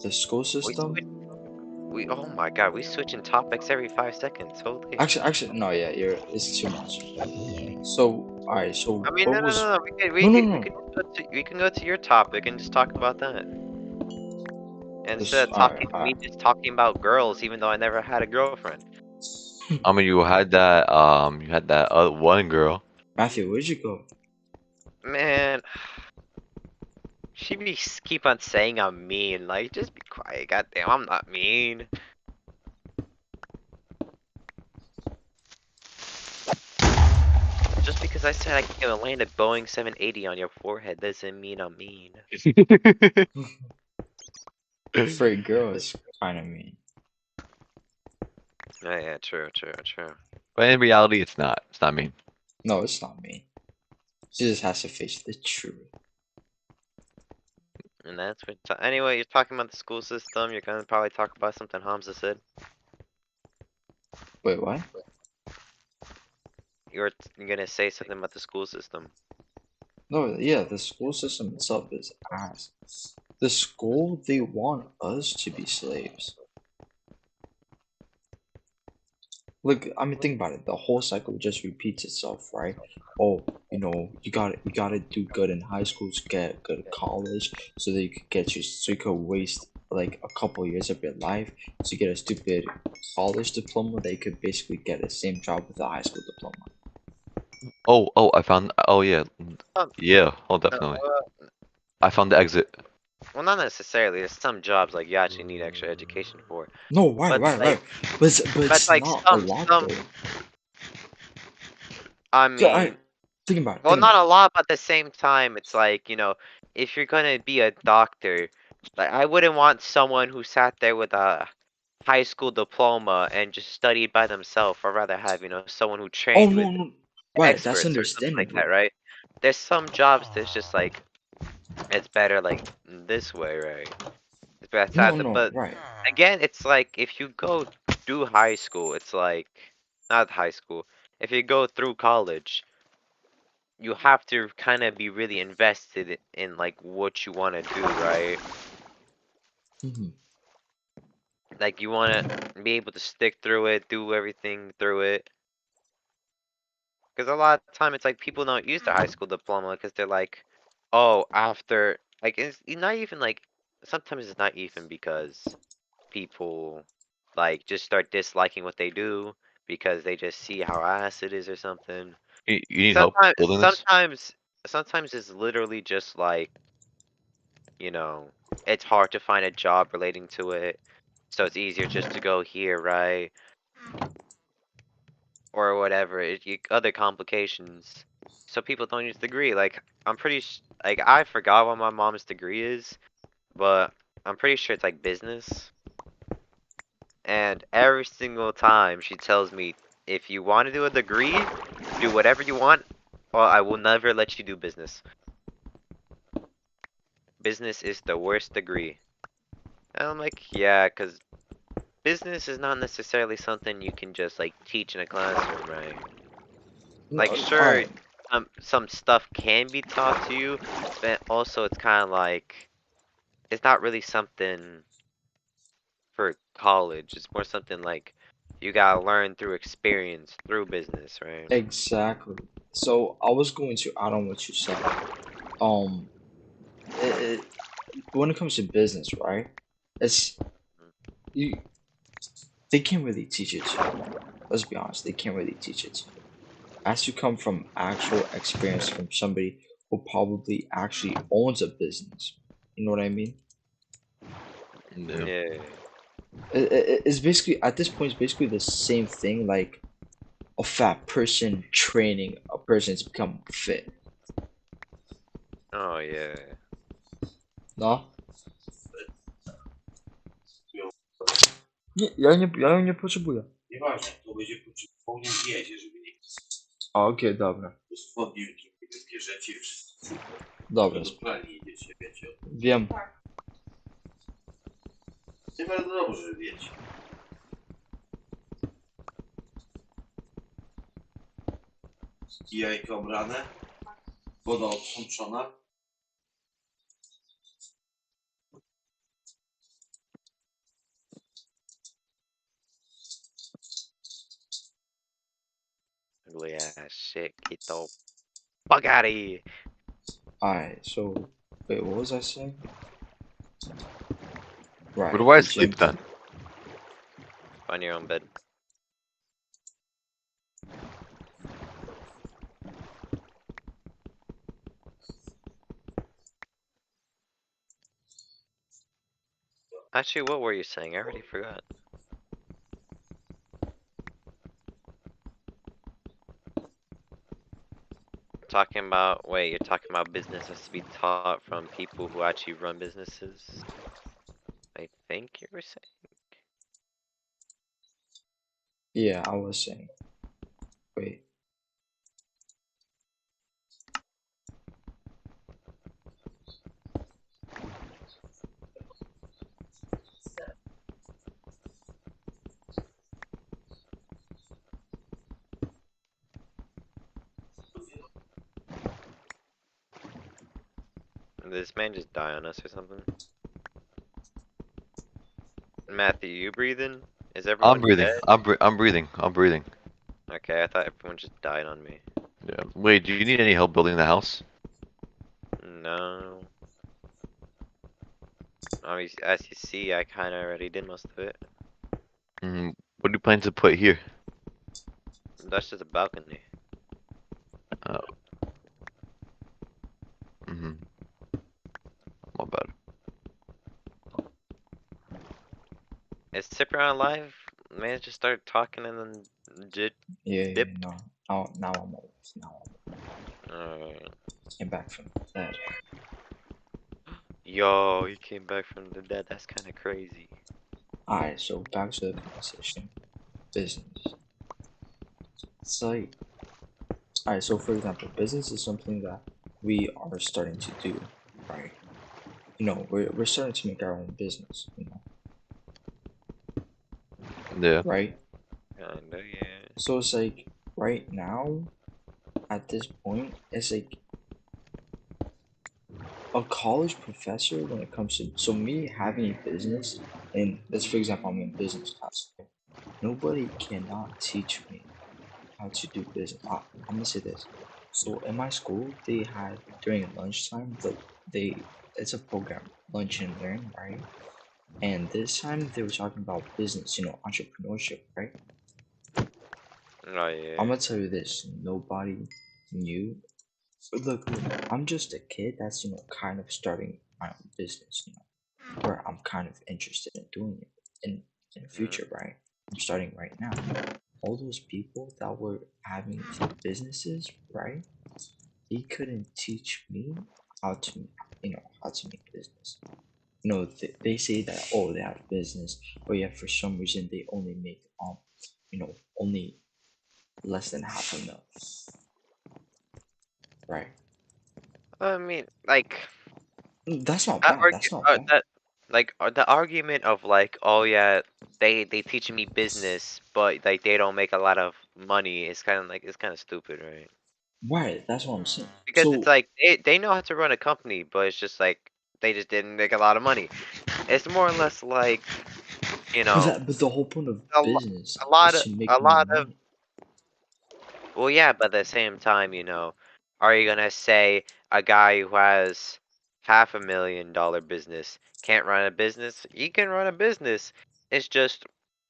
The school We system. switch. We oh my god, we switching topics every 5 seconds. Holy. Actually, no, yeah, it's too much. So, alright, so I mean, what no, no, was? no, no. We could, we No, no, could, we no. could go to, we can go to your topic and just talk about that instead This, of alright, talking me alright. just talking about girls, even though I never had a girlfriend. I mean, you had that one girl. Matthew, where'd you go? Man, she be keep on saying I'm mean. Like, just be quiet. Goddamn, I'm not mean. Just because I said I can land a Boeing 780 on your forehead doesn't mean I'm mean. For a girl, it's kind of mean. Oh, yeah, true, true, true. But in reality, it's not. It's not mean. No, it's not mean. She just has to face the truth. And that's what. Anyway, you're talking about the school system. You're gonna probably talk about something Hamza said. Wait, what? You're gonna say something about the school system. No, yeah, the school system itself is ass. The school, they want us to be slaves. Look, I mean, think about it. The whole cycle just repeats itself, right? Oh, you gotta do good in high school to get good at college, so that so you could waste like a couple years of your life to get a stupid college diploma that you could basically get the same job with a high school diploma. Oh, I found. Oh yeah, Um, yeah. Oh, no, definitely. I found the exit. well, not necessarily. There's some jobs like you actually need extra education for, No, right, but right, like, right. But but it's like not a lot some. though. I So I mean, think about it. well, Think not about a it. lot, but at the same time, it's like, if you're gonna be a doctor, like I wouldn't want someone who sat there with a high school diploma and just studied by themselves. I'd rather have, someone who Oh trained no, with no. Right, that's experts or something like that, understandable. right? There's some jobs that's just like it's better like this way, right? It's better No, that, no, but right. again, it's like if you go do high school, it's like not high school. If you go through college, you have to kind of be really invested in like what you want to do, right? Hmm. Like you want to be able to stick through it, do everything through it. Because a lot of time it's like people don't use their high school diploma because they're like, oh, after like it's not even like sometimes it's not even because people like just start disliking what they do because they just see how ass it is or something. You need help Sometimes, building this? sometimes it's literally just like, you know, it's hard to find a job relating to it, so it's easier just to go here, right? Or whatever. Other complications. So people don't use degree. Like like I forgot what my mom's degree is, but I'm pretty sure it's like business. And every single time she tells me, if you want to do a degree, do whatever you want, or I will never let you do business. Business is the worst degree. And I'm like, yeah, because business is not necessarily something you can just like teach in a classroom, right? No, Like, all sure, right. some stuff can be taught to you, but also it's kind of like it's not really something for college. It's more something like you gotta learn through experience, through business, right? Exactly. So I was going to add on what you said. Um, it, when it comes to business, right? It's you. They can't really teach it to you. Let's be honest. They can't really teach it to you. It has to come from actual experience from somebody who probably actually owns a business. You know what I mean? No. Yeah. It's basically at this point. It's basically the same thing. Like a fat person training a person to become fit. Oh yeah. No? Nie, ja nie potrzebuję. Nieważne, to będzie powinien wiedzieć, żeby nie A, okej, dobra. spodnie jakie bierzecie, wszystko super. Dobra, Do pralni idziecie, wiecie. wiem. Nie bardzo dobrze, że wiecie. I jajka obrane? Woda odsączona. Ugly ass shit. Get the fuck out of here. Alright, so wait, what was I saying? Where Right, do I the sleep gym then? Find your own bed. Actually, what were you saying? I already forgot. Talking about, wait, you're talking about business has to be taught from people who actually run businesses? I think you were saying. Yeah, I was saying. Wait. Did this man just die on us or something? Matthew, you breathing? Is I'm everyone breathing. dead? I'm breathing. I'm breathing. Okay, I thought everyone just died on me. Yeah. Wait, do you need any help building the house? No. I mean, as you see, I kinda already did most of it. What do you plan to put here? That's just a balcony. Uh, mm-hmm. My bad. Is Cyprian alive? Man, just started talking and then Yeah, yeah, dipped. no. Now I'm alive. Now I'm Uh, came back from that. yo, he came back from the dead. That's kinda crazy. Alright, so back to the conversation. Business. It's like, alright, so for example, business is something that we are starting to do, right? You know, we're starting to make our own business, you know, Yeah. right? Kinda, yeah. So it's like right now, at this point, it's like a college professor when it comes to so me having a business and let's for example I'm in business class. Nobody cannot teach me how to do business. I'm gonna say this. So in my school, they had during lunchtime they it's a program lunch and learn, right? And this time they were talking about business, you know, entrepreneurship, right? Oh I'm yeah. gonna tell you this: nobody knew. Look, I'm just a kid that's kind of starting my own business, where I'm kind of interested in doing it in the Mm. future, right? I'm starting right now. All those people that were having businesses, right? They couldn't teach me how to, how to make business. They say that they have business, but yet for some reason they only make only less than half a mil, right? I mean, like That's not that bad. argu That's not bad. that the argument of like, oh yeah, they teach me business, but like they don't make a lot of money is kind of like it's kind of stupid, right? Right. That's what I'm saying. Because it's So, like they know how to run a company, but it's just like they just didn't make a lot of money. It's more or less like, you know, but the whole point of a, lo- business a lot is of to a make more lot of money. well, yeah, but at the same time, are you gonna say a guy who has $500,000 business can't run a business? He can run a business. It's just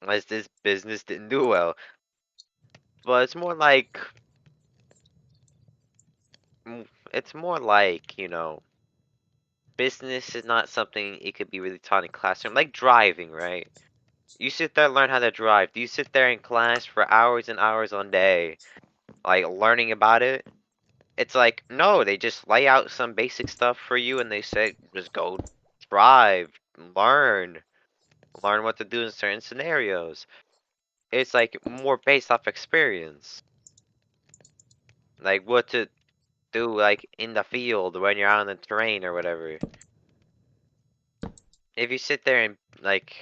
as this business didn't do well. But it's more like, business is not something it could be really taught in classroom, like driving, right? You sit there and learn how to drive. Do you sit there in class for hours and hours on day, like learning about it? It's like, no, they just lay out some basic stuff for you and they say, just go drive, learn, learn what to do in certain scenarios. It's like more based off experience. Like what to do like in the field when you're out on the terrain or whatever. If you sit there and like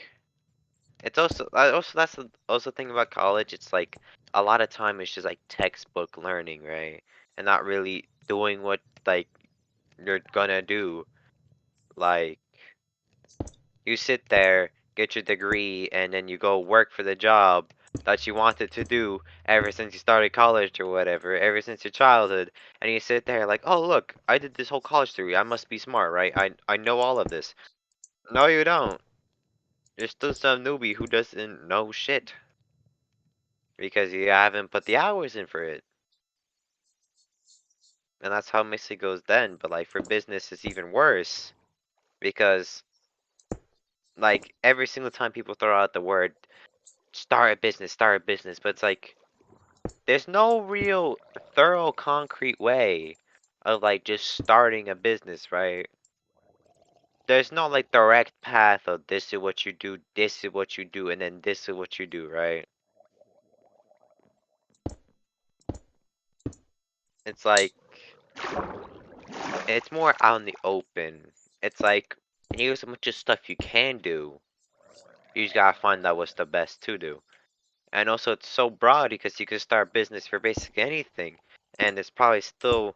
it's also that's the also thing about college, it's like a lot of time it's just like textbook learning, right? And not really doing what like you're gonna do. Like you sit there, get your degree, and then you go work for the job that you wanted to do ever since you started college or whatever, ever since your childhood, and you sit there like, oh look, I did this whole college degree. I must be smart, right? I know all of this. No, you don't. You're still some newbie who doesn't know shit because you haven't put the hours in for it. And that's how Missy goes then. But like for business, it's even worse because like every single time people throw out the word start a business, but it's like there's no real thorough concrete way of like just starting a business, right? There's no like direct path of this is what you do, this is what you do, and then this is what you do, right? It's like it's more out in the open. It's like here's a bunch of stuff you can do. You just gotta find out what's the best to do. And also it's so broad because you can start business for basically anything. And there's probably still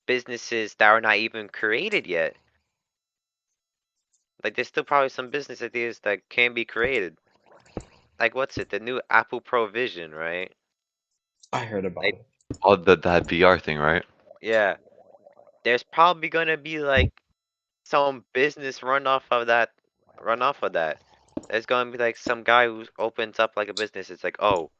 businesses that are not even created yet. Like there's still probably some business ideas that can be created. Like what's it? The new Apple Pro Vision, right? I heard about Like it. Oh, that VR thing, right? yeah. There's probably gonna be like some business run off of that. There's gonna be like some guy who opens up like a business. It's like, oh,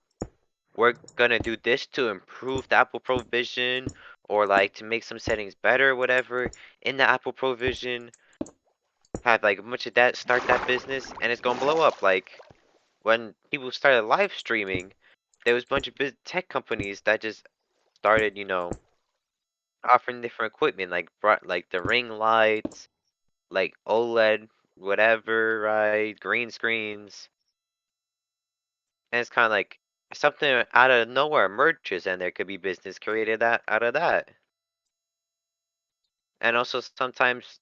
we're gonna do this to improve the Apple Pro Vision or like to make some settings better, whatever, in the Apple Pro Vision. Have like a bunch of that, start that business, and it's gonna blow up. Like when people started live streaming, there was a bunch of big tech companies that just started, offering different equipment, like brought like the ring lights, like OLED, whatever, right? Green screens, and it's kind of like something out of nowhere emerges, and there could be business created that out of that. And also sometimes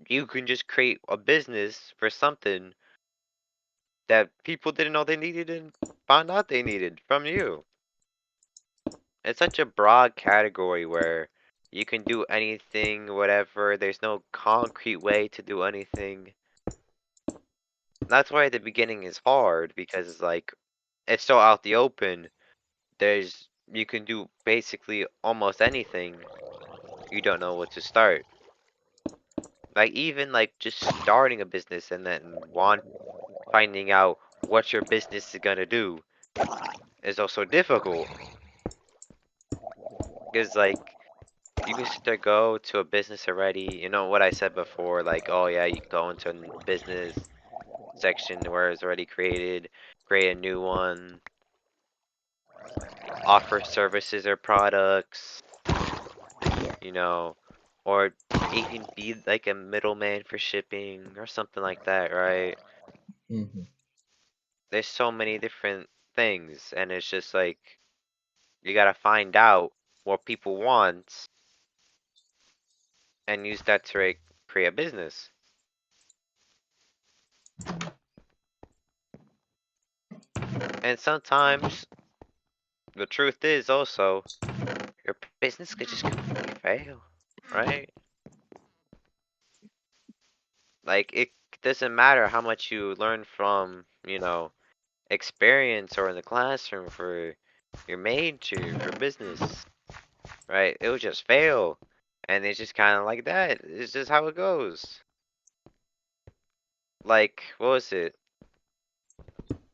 you can just create a business for something that people didn't know they needed and found out they needed from you. It's such a broad category where you can do anything, whatever. There's no concrete way to do anything. That's why the beginning is hard because it's like it's so out the open. There's you can do basically almost anything. You don't know what to start. Like even like just starting a business and then finding out what your business is gonna do is also difficult. Because like you can sit there go to a business already. You know what I said before, like oh yeah, you go into a business section where it's already created, create a new one, offer services or products, you know, or even be like a middleman for shipping or something like that, right? Hmm. There's so many different things, and it's just like you gotta find out what people want and use that to create a business. And sometimes the truth is also your business could just completely fail, right? Like it doesn't matter how much you learn from, experience or in the classroom for your major for business, right? It will just fail. And it's just kind of like that. It's just how it goes. Like, what was it?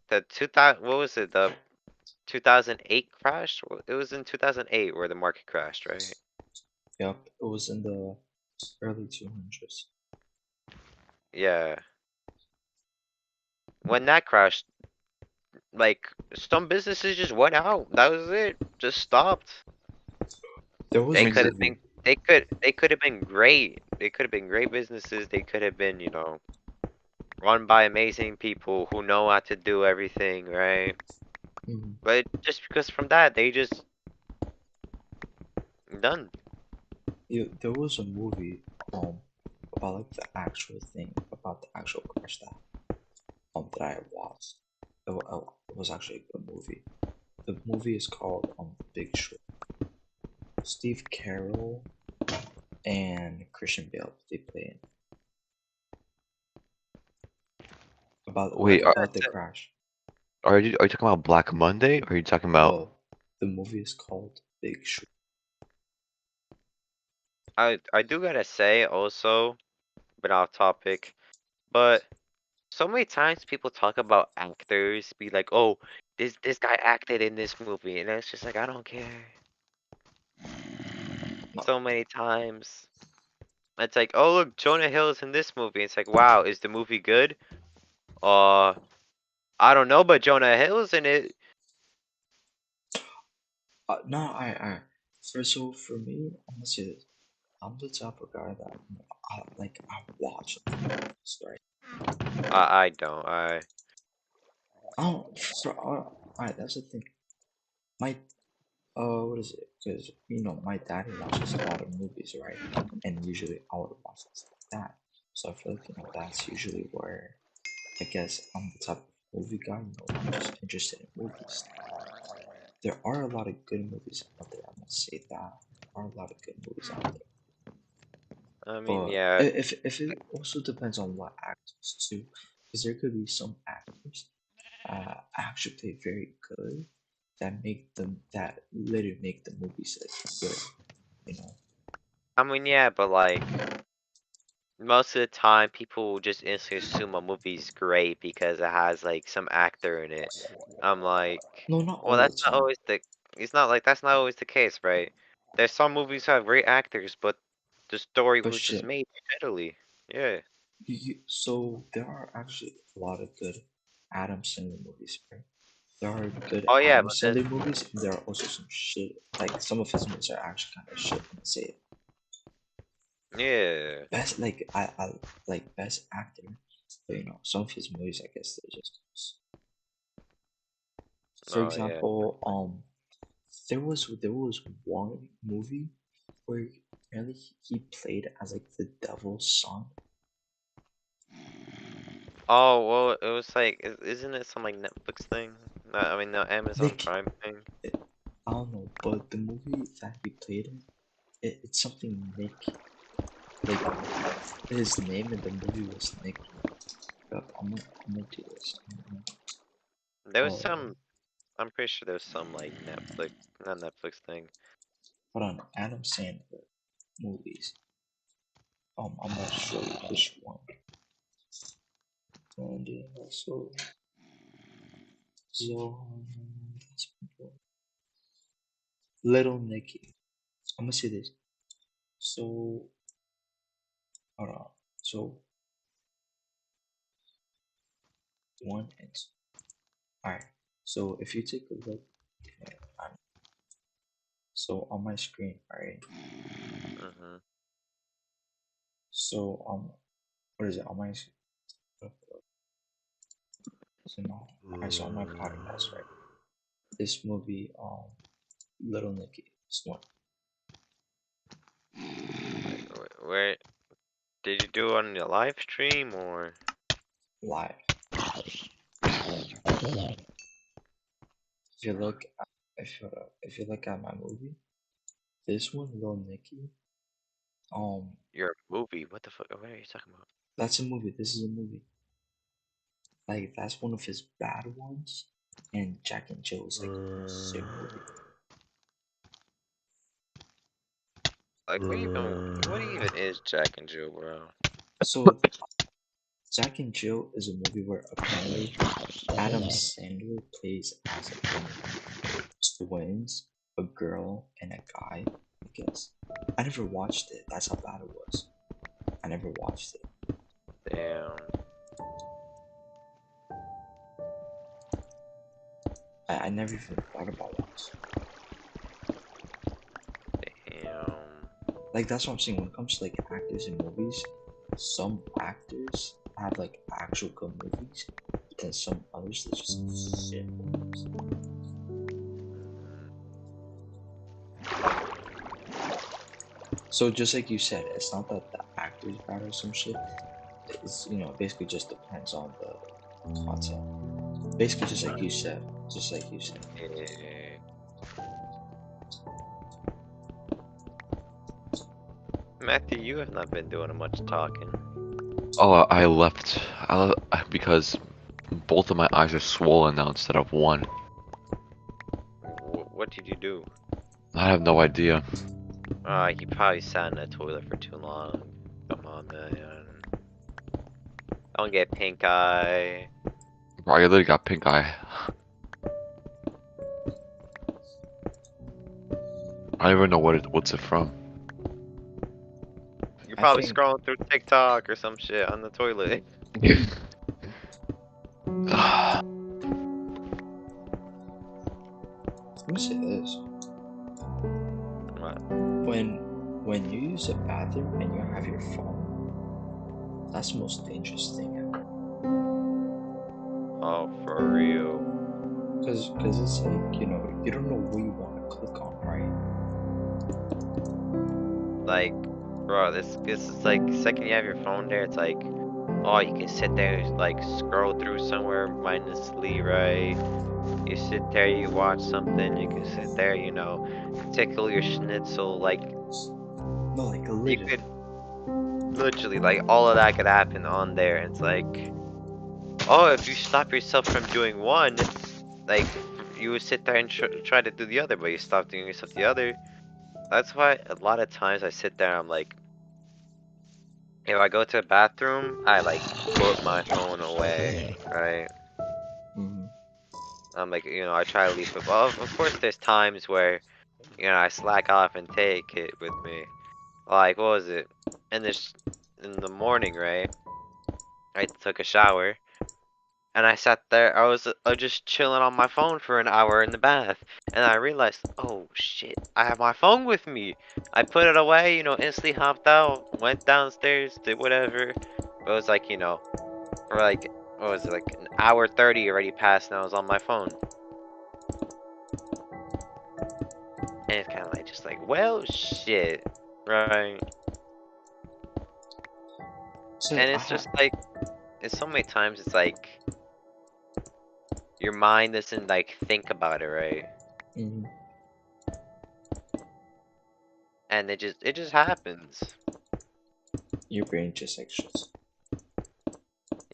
The 2000, what was it? The 2008 crash? It was in 2008 where the market crashed, right? Yep, it was in the early 200s. Yeah. When that crashed, like some businesses just went out. That was it. Just stopped. There was They a could have movie. been they could have been great. They could have been great businesses. They could have been, run by amazing people who know how to do everything, right? Mhm. But just because from that, they just done. There was a movie about like the actual thing about the actual crash that I watched. It was actually a good movie. The movie is called Big Short. Steve Carell and Christian Bale, they play it. Wait, About the crash. are you talking about Black Monday, or are you talking about? Oh, the movie is called Big Short. I do gotta say also, bit off topic, but so many times people talk about actors, be like, "Oh, this guy acted in this movie," and it's just like I don't care. No, So many times, it's like, "Oh look, Jonah Hill's in this movie." It's like, wow, is the movie good? Uh, I don't know, but Jonah Hill's in it. no, for me, I'm gonna say this. I'm the type of guy that I watch movies, right? I don't. Oh, alright, that's the thing. My what is it? Because my daddy watches a lot of movies, right? And usually I would watch stuff like that. So I feel like that's usually where I guess I'm the type of movie guy. I'm just interested in movies. There are a lot of good movies out there. I'm gonna say that there are a lot of good movies out there. I mean, But yeah. if it also depends on what actors too, because there could be some actors actually play very good that literally make the movies like good, you know. I mean, yeah, but like most of the time, people will just instantly assume a movie's great because it has like some actor in it. I'm like, No, not well, all the that's not time. always the. It's not like that's not always the case, right? There's some movies that have great actors, but the story But was just shit, made shittily. Yeah. so there are actually a lot of good Adam Sandler movies, right? There are good Oh yeah, Adam but then Sandler movies, and there are also some shit. Like some of his movies are actually kind of shit. I'm gonna say it. yeah. Best I like best actor, but some of his movies I guess they're just. For Oh yeah. example, there was one movie where apparently he played as like the devil's son. Oh well, it was like, isn't it some like Netflix thing? No, I mean no Amazon Like Prime thing. I don't know, but the movie that he played in, it's something Nick. Like his name in the movie was Nick. I'm gonna do this. There was Oh, some. I'm pretty sure there was some like Netflix, not Netflix thing. hold on, Adam Sandler movies. I'm gonna show you which one. And also, so Little Nicky. I'm gonna say this. So hold on. So one and two. Alright. So if you take a look, so on my screen, alright. Mhm. So what is it on my? So no. Alright. So on my podcast, right? This movie, Little Nicky. This one Where did you do it on your live stream or? live. If you look, if you look at my movie, this one, Little Nicky, um, Your movie? What the fuck? What are you talking about? that's a movie. This is a movie. Like that's one of his bad ones, and Jack and Jill is like a sick movie. Like, what even is Jack and Jill, bro? So Jack and Jill is a movie where apparently Adam Sandler plays as twins, a girl and a guy. I guess I never watched it. That's how bad it was. I never watched it. Damn. I never even thought about watching. Damn. Like that's what I'm saying when it comes to like actors in movies. Some actors have like actual good movies, but then some others they just shit movies. So just like you said, it's not that the actors bad or some shit. It's basically just depends on the content. Basically just like you said. Just like you said. Yeah. Matthew, you have not been doing much talking. Oh, I left. Because both of my eyes are swollen now instead of one. What did you do? I have no idea. You probably sat in the toilet for too long. Come on, man. Don't get pink eye. Bro, I literally got pink eye. I don't even know what's it from. You're I probably think. scrolling through TikTok or some shit on the toilet. Let me say this: What? when you use a bathroom and you have your phone, that's the most dangerous thing ever. Oh, for real. Cause it's like you don't know what you want to click on, right? Like, bro, this is like second you have your phone there, it's like, oh, you can sit there and like scroll through somewhere mindlessly, right? You sit there, you watch something, you can sit there, tickle your schnitzel, like No, like you literally. could literally like all of that could happen on there. And it's like, oh, if you stop yourself from doing one, like you would sit there and try to do the other, but you stop doing yourself the other. That's why a lot of times I sit there, I'm like, if I go to the bathroom, I like put my phone away, right? Mm-hmm. I'm like, I try to leave it. Well, of course, there's times where, I slack off and take it with me. Like, what was it? In this, in the morning, right? I took a shower and I sat there. I was just chilling on my phone for an hour in the bath, and I realized, oh shit, I have my phone with me. I put it away, instantly hopped out, went downstairs, did whatever. But it was like, for like, what was it, like an hour 30 already passed, and I was on my phone. And it's kind of like, just like, well, shit, right? So And I it's had. just like, it's so many times, it's like, your mind doesn't like think about it, right? Mm-hmm. And it just happens. Your brain just like shuts.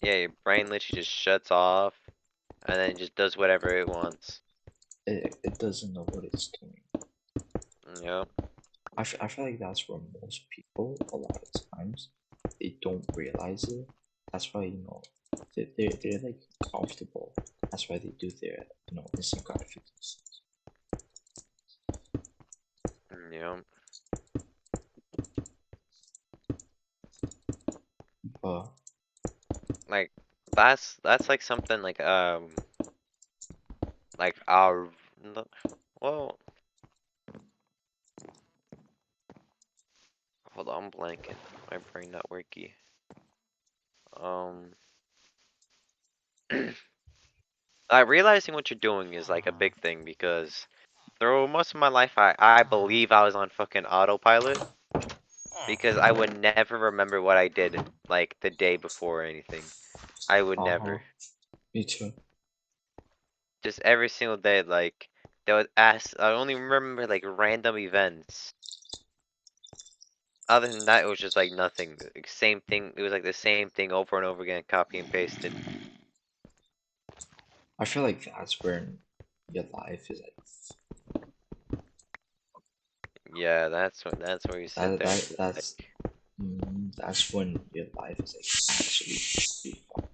Yeah, your brain literally just shuts off, and then it just does whatever it wants. It doesn't know what it's doing. Yep. I feel like that's where most people, a lot of times, they don't realize it. That's why, they're like comfortable. That's why they do their, instant gratification. Yep. But Like that's like something like our well, hold on, I'm blanking. My brain not worky. Um, like realizing what you're doing is like a big thing because through most of my life, I believe I was on fucking autopilot because I would never remember what I did like the day before or anything. I would uh-huh. never. Me too. Just every single day, like they would ask. I only remember like random events. Other than that, it was just like nothing. Like, same thing. It was like the same thing over and over again, copy and pasted. I feel like that's where your life is like Yeah, that's where you sit there and just like, that's when your life is like actually fun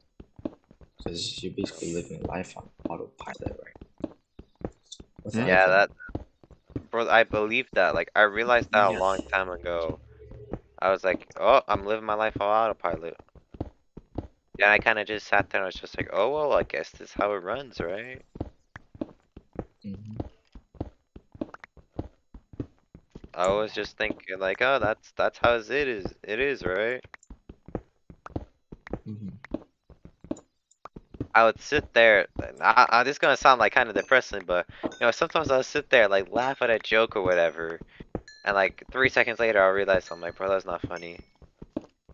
because you're basically living life on autopilot, right? Without yeah, even. that, bro. I believe that. Like, I realized that a long time ago. I was like, oh, I'm living my life on autopilot. Yeah, I kind of just sat there and I was just like, oh well, I guess this is how it runs, right? Hmm. I was just thinking like, oh, that's how it is, right? Hmm. I would sit there, and this is gonna sound like kind of depressing, but sometimes I would sit there like laugh at a joke or whatever, and like 3 seconds later I realize I'm like, bro, that's not funny.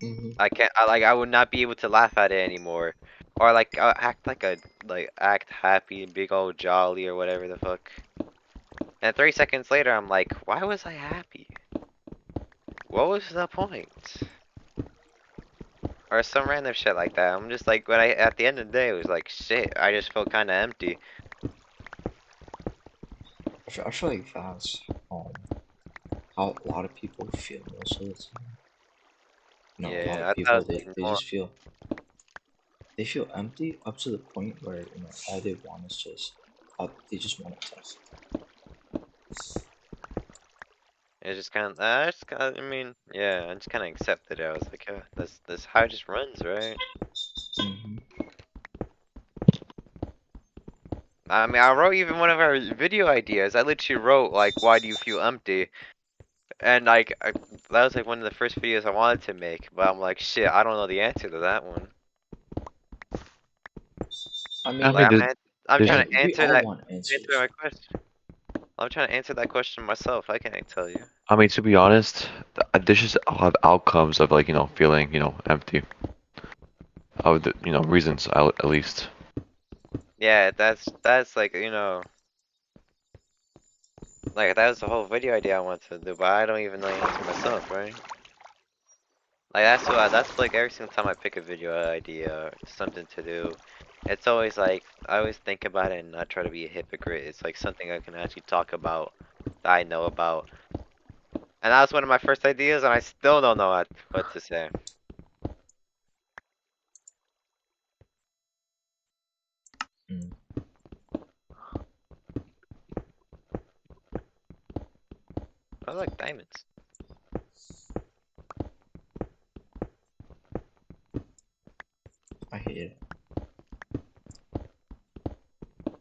Hmm. I can't, I would not be able to laugh at it anymore, or like act happy and big old jolly or whatever the fuck. And 3 seconds later I'm like, why was I happy? what was the point? Or some random shit like that. I'm just like, when at the end of the day, it was like, shit, I just felt kind of empty. I feel like that's how a lot of people feel most of the time. You know, a lot Yeah, of I thought people it was they more. just feel they feel empty up to the point where all they want is just they just want to test. It's just kind of, I mean, yeah, I just kind of accepted it. I was like, yeah, this how it just runs, right? Hmm. I mean, I wrote even one of our video ideas. I literally wrote like, why do you feel empty? And like, that was like one of the first videos I wanted to make. But I'm like, shit, I don't know the answer to that one. I I mean, mean, Like, I'm there's trying like to we answer all that want answer answers. my question. I'm trying to answer that question myself. I can't tell you. I mean, to be honest, there's just a lot of outcomes of like, feeling, empty. Of the, reasons at least. Yeah, that's like, like that was the whole video idea I wanted to do, but I don't even know the answer myself, right? Like that's like every single time I pick a video idea or something to do, it's always like I always think about it and not try to be a hypocrite. It's like something I can actually talk about that I know about. And that was one of my first ideas, and I still don't know what to say. Mm, I like diamonds. I hate it.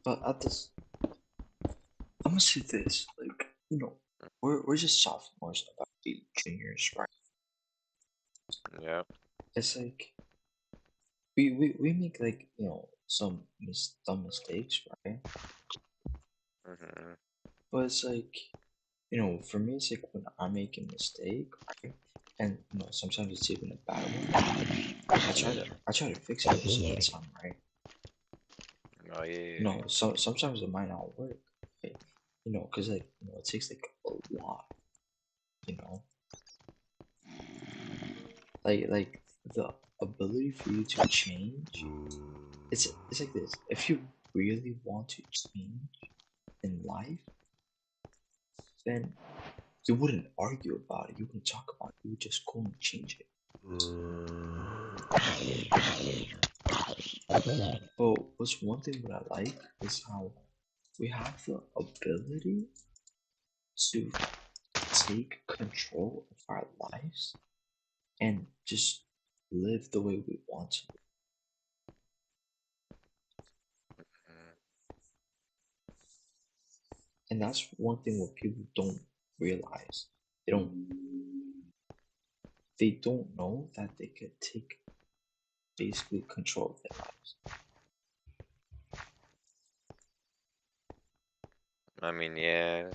But at this, I'm gonna say this, like, we're just sophomores about to be juniors, right? Yeah. It's like we make like some dumb mistakes, right? Hmm. But it's like for me, it's like when I make a mistake, right? And sometimes it's even a bad one. I try to fix it most of the time, right? Oh yeah. Sometimes it might not work, right? Because like it takes like a lot, you know, like the ability for you to change. It's like this. If you really want to change in life, then you wouldn't argue about it. You wouldn't talk about it. You would just go and change it. But what's one thing that I like is how we have the ability to take control of our lives and just live the way we want to. And that's one thing what people don't realize. They don't they don't know that they could take basically control of their lives. I mean, yeah.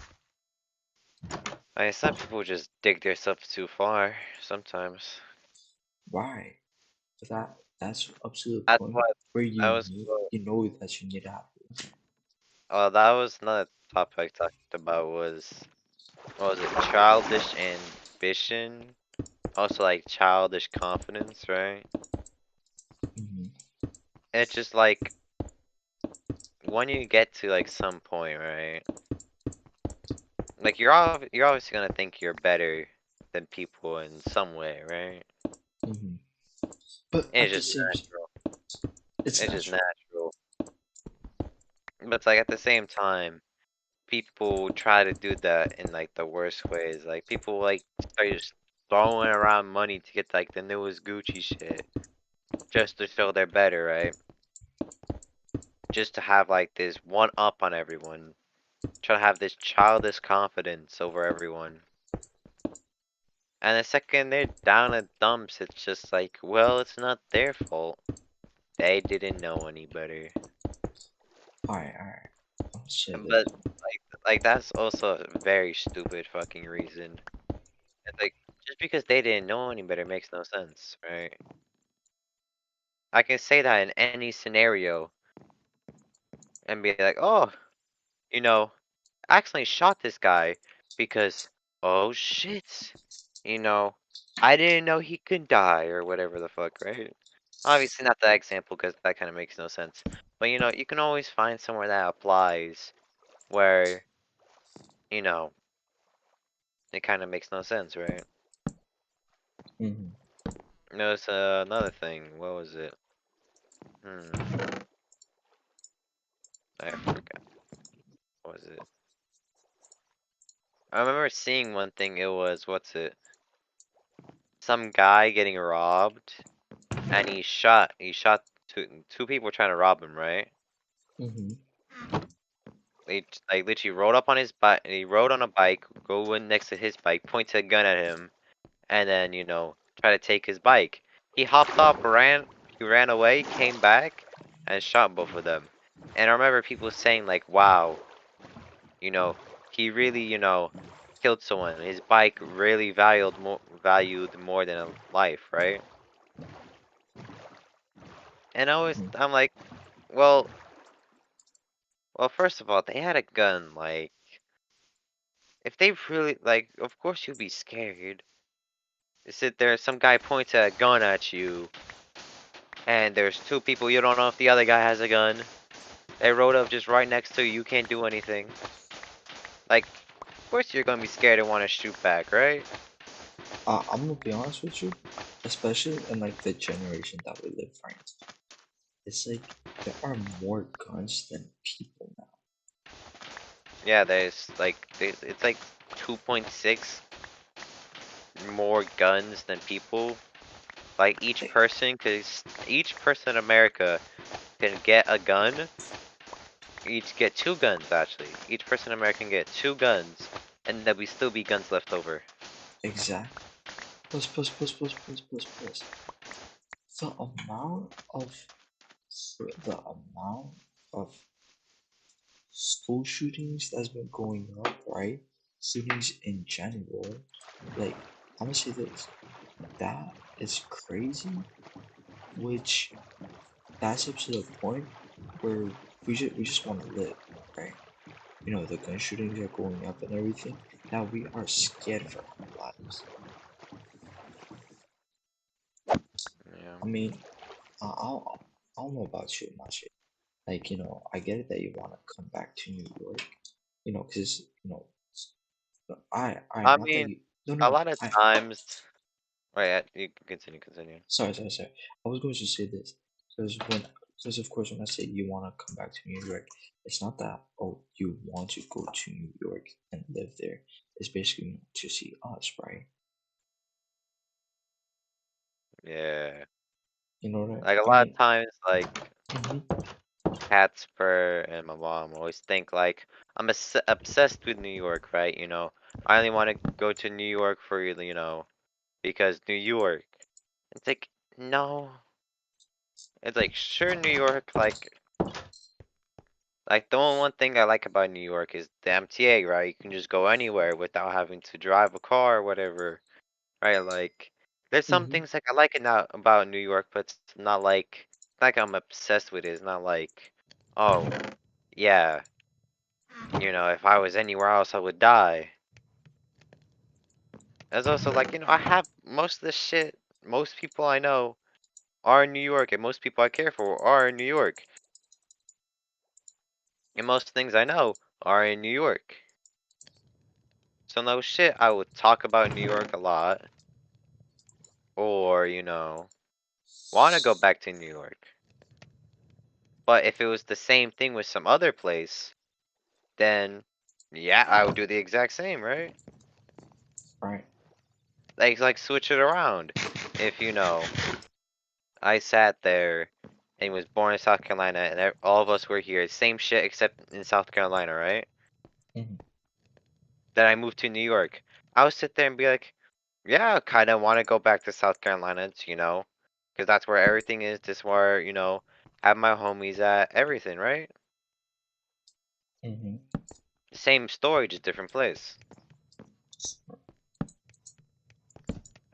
I mean, some people just dig themselves too far sometimes. Right. But that's up to the That's point what where that was. you know that you need to have it. That was another topic I talked about was what was it? Childish ambition. Also like childish confidence, right? Hmm. It's just like when you get to like some point, right? Like you're obviously gonna think you're better than people in some way, right? Hmm. But It's at the just same natural. it's It's just natural. natural. But it's like at the same time, people try to do that in like the worst ways. Like people like start just throwing around money to get like the newest Gucci shit just to show they're better, right? Just to have like this one up on everyone. Try to have this childish confidence over everyone. And the second they're down in dumps, it's just like, well, it's not their fault. They didn't know any better. Alright. I'll say this. But like that's also a very stupid fucking reason. It's like just because they didn't know any better makes no sense, right? I can say that in any scenario and be like, oh, you know, I accidentally shot this guy because, oh shit. you know, I didn't know he could die or whatever the fuck, right? Obviously not that example because that kind of makes no sense. But you can always find somewhere that applies where, you know, it kind of makes no sense, right? Mm-hmm. Notice another thing. What was it? Hmm, I forgot. What was it? I remember seeing one thing. It was what's it? Some guy getting robbed, and he shot two people trying to rob him, right? Mm-hmm. They like literally rode up on his bike. He rode on a bike, go in next to his bike, pointed a gun at him, and then try to take his bike. He hopped off, he ran away, came back, and shot both of them. And I remember people saying like, "Wow, you know, he really killed someone. His bike really valued more than a life, right?" And I'm like, well, first of all, they had a gun. Like, if they really like, of course you'd be scared. You sit there, some guy points a gun at you, and there's two people. You don't know if the other guy has a gun. They rode up just right next to you. You can't do anything. Like, of course you're gonna be scared and want to shoot back, right? I'm gonna be honest with you, especially in like the generation that we live right now. It's like there are more guns than people now. Yeah, it's like 2.6 more guns than people. Like Like, each person in America can get a gun. Each get two guns actually. Each person in America can get two guns, and there will still be guns left over. exact. Plus. The amount of the amount of school shootings that's been going up, right? Shootings in general. Like, I'm gonna say this. That is crazy, which that's up to the point where we just want to live, right? You know, the gun shootings are going up and everything. Now we are scared for our lives. Yeah. I mean, I don't know about you, Maciej. Like, I get it that you want to come back to New York, because, I not that mean, you, no, no, a no, lot of times. Wait, you can continue. Continue. sorry. I was going to say this because of course, when I say you want to come back to New York, it's not that, oh, you want to go to New York and live there. It's basically to see us, right? Yeah. You know what Like a I lot mean? of times, like Hmm. Catspur and my mom always think like I'm obsessed with New York, right? I only want to go to New York for because New York. It's like no. It's like sure New York, like the only one thing I like about New York is the MTA, right? You can just go anywhere without having to drive a car or whatever, right? Like there's some Hmm. things like I like it now about New York, but it's not like I'm obsessed with it. It's not like, oh yeah, if I was anywhere else I would die. There's also like, I have most of the shit most people I know are in New York, and most people I care for are in New York. And most things I know are in New York. So no shit, I would talk about New York a lot, or want to go back to New York. But if it was the same thing with some other place, then yeah, I would do the exact same, right? Right. Like switch it around. If I sat there and was born in South Carolina, and all of us were here, same shit except in South Carolina, right? Hmm. Then I moved to New York. I would sit there and be like, yeah, I kind of want to go back to South Carolina, because that's where everything is. This where have my homies at everything, right? Hmm. Same story, just different place.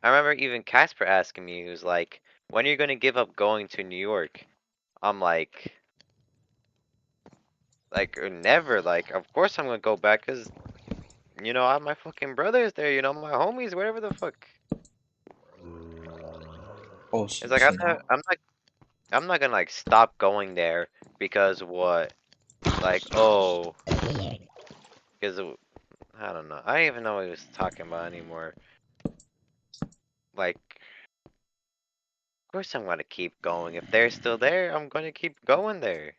I remember even Casper asking me, he was like, when are you gonna give up going to New York? I'm like never. Like, of course I'm gonna go back, cause You know, I have my fucking brothers there. You know, my homies, whatever the fuck. Oh, It's like so now, I'm not gonna like stop going there because what? Like, oh, because I don't know. I don't even know what he was talking about anymore. Like, of course I'm gonna keep going. If they're still there, I'm gonna keep going there.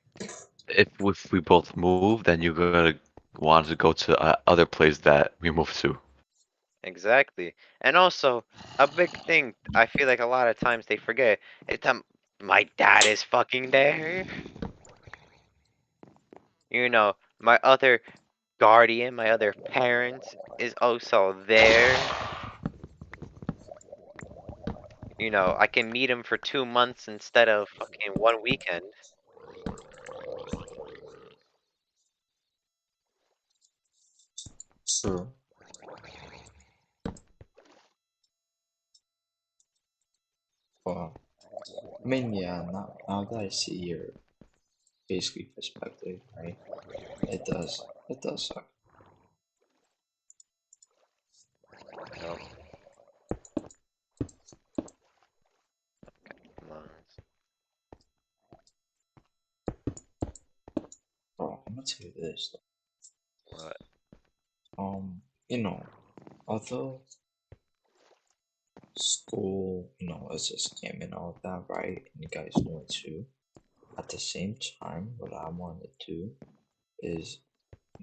If we both move, then you're gonna want to go to other place that we moved to. Exactly. And also, a big thing I feel like a lot of times they forget is that my dad is fucking there. You know, my other guardian, my other parent is also there. You know, I can meet him for 2 months instead of fucking one weekend. true. Well, I mean, yeah. Now that I see your basically perspective, right? It does suck. No, come on. Bro, I'm gonna tell you this. What? You know, although school, is a scam and all that, right? And you guys know it too. At the same time, what I want to do is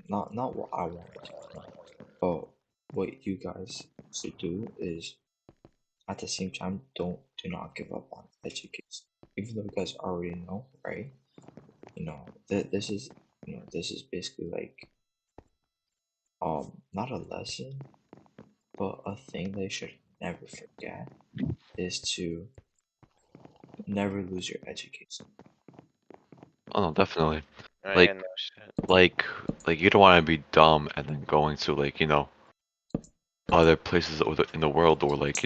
not what I want to do, no, but what you guys should do is at the same time do not give up on education. Even though you guys already know, right? This is this is basically like not a lesson, but a thing they should never forget is to never lose your education. Oh no, definitely. Oh yeah, Like no shit. like like you don't want to be dumb and then going to like other places in the world or like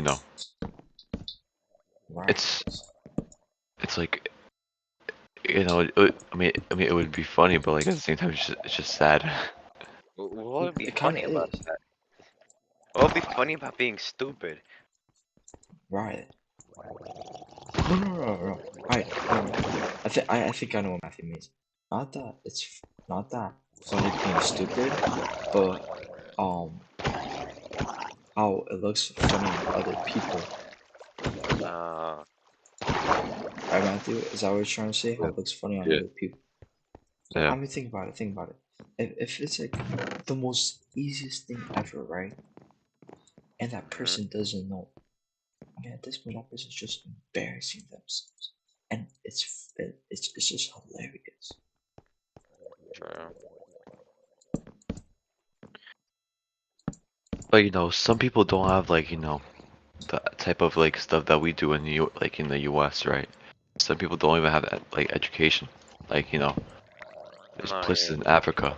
Right. it's it's like I mean it would be funny but like at the same time it's just sad. What would be It kind funny of about is. that? What would be funny about being stupid? Right. No. Right. No. I think I know what Matthew means. Not that funny being stupid, but um how it looks funny on other people. Uh, Right, Matthew? Is that what you're trying to say? How Yeah. it looks funny on Yeah. other people. I Yeah. mean, think about it. Think about it. If it's like the most easiest thing ever, right? And that mhm, person doesn't know. I mean, at this point, that person's just embarrassing themselves, and it's just hilarious. true. But some people don't have like the type of like stuff that we do in in the US, right? Some people don't even have like education. Like there's No, places yeah. in Africa,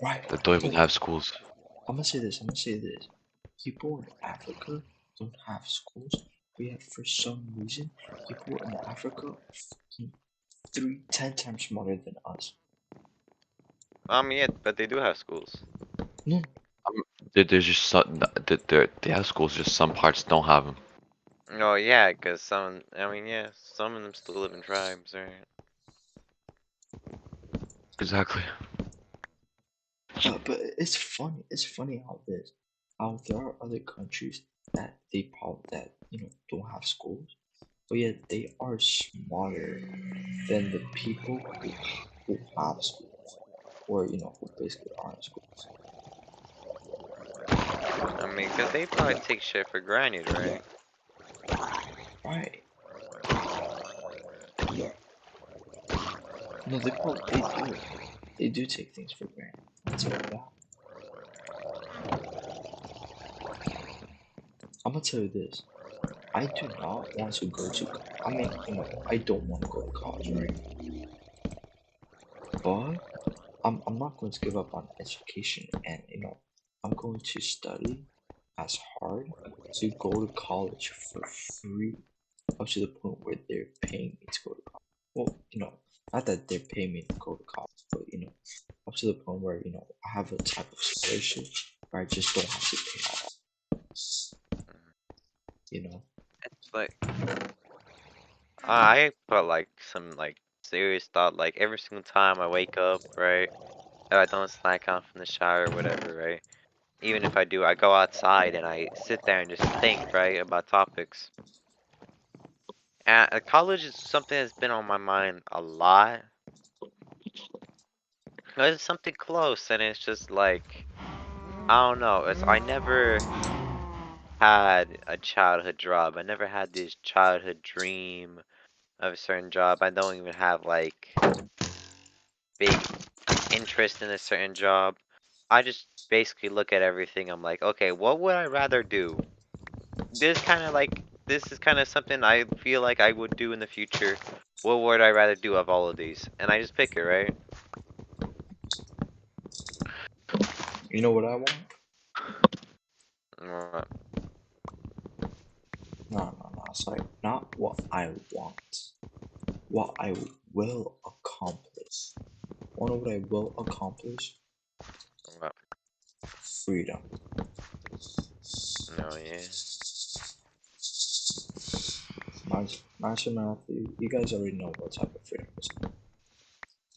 Right. that don't even Oh, have schools. I'm gonna say this. I'm gonna say this. People in Africa don't have schools, but yet for some reason, people in Africa are fucking 10 times smarter than us. Yeah, but they do have schools. No, Um, there's just some that they have schools, just some parts don't have them. Oh yeah, cause I mean, yeah, some of them still live in tribes, right? Exactly. but it's funny. It's funny how there are other countries that don't have schools, but yet they are smarter than the people who have schools, or who basically are in schools. I mean, cause they probably take shit for granted, right? Right. No, they do. They do take things for granted. I'll tell you that. I'm gonna tell you this. I do not want to go to. I mean, I don't want to go to college, right? But I'm not going to give up on education, and I'm going to study as hard to go to college for free, up to the point where they're paying me to go to college. Well, not that they're paying me to go to college, but up to the point where I have a type of scholarship I just don't have to pay all. You know. It's like I put like some like serious thought like every single time I wake up, right? If I don't slack off in the shower or whatever, right? Even if I do, I go outside and I sit there and just think, right, about topics. And college is something that's been on my mind a lot. It's something close, and it's just like I don't know. It's I never had a childhood job. I never had this childhood dream of a certain job. I don't even have like big interest in a certain job. I just basically look at everything. I'm like, okay, what would I rather do? This is kind of something I feel like I would do in the future. What would I rather do of all of these? And I just pick it, right? You know what I want? Uh, No. Sorry, not what I want. What I will accomplish. Wanna know what I will accomplish? uh, Freedom. no, yeah, Matthew, you guys already know what type of freedom is. of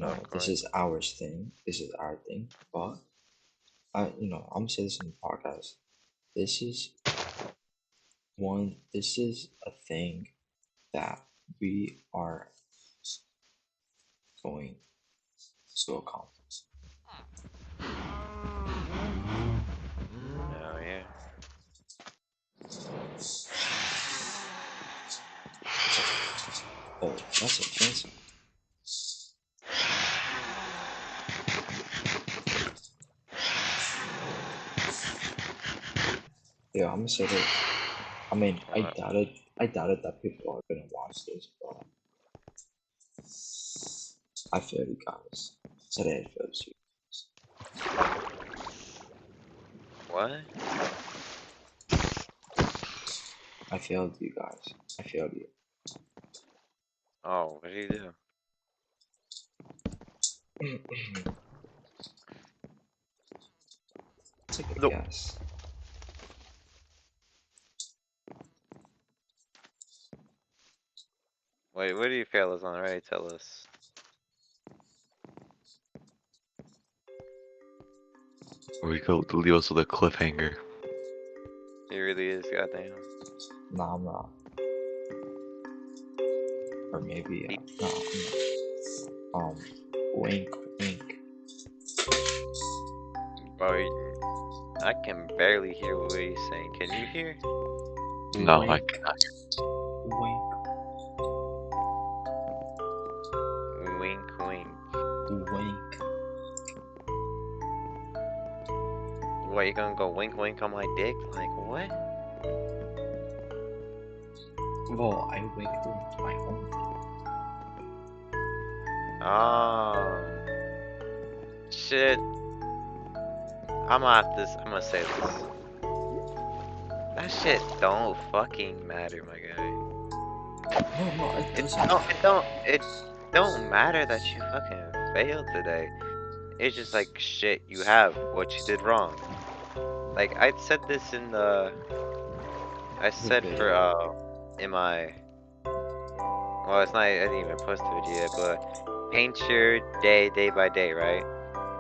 No, this course. is our thing. This is our thing. But I'm gonna say this in the podcast. This is This is a thing that we are going to accomplish. No, yeah. Oh, that's offensive. Yeah, I'm gonna say this. I mean, Uh, I doubted that people are gonna watch this, but I failed you guys. Today I failed you. what? I failed you guys. I failed you. Oh, what did you do? Take a No. guess. Wait, what do you fail us on? Already tell us. Or we go to leave us with a cliffhanger. He really is, goddamn. Nah, I'm not. Or maybe, He- no, I'm not. Wink, wink. Bro, I can barely hear what he's saying. Can you hear? No, I Wink, cannot. wink, Wink, wink. wink. What, you gonna go wink, wink on my dick? Like, what? Well, I winked with my own Oh, shit. I'm gonna say this. That shit don't fucking matter, my guy. No, it It doesn't. don't matter that you fucking failed today. It's just like shit you have what you did wrong. Like I said this in the I The said for video. in my well it's not I didn't even post the video yet, but paint your day by day, right?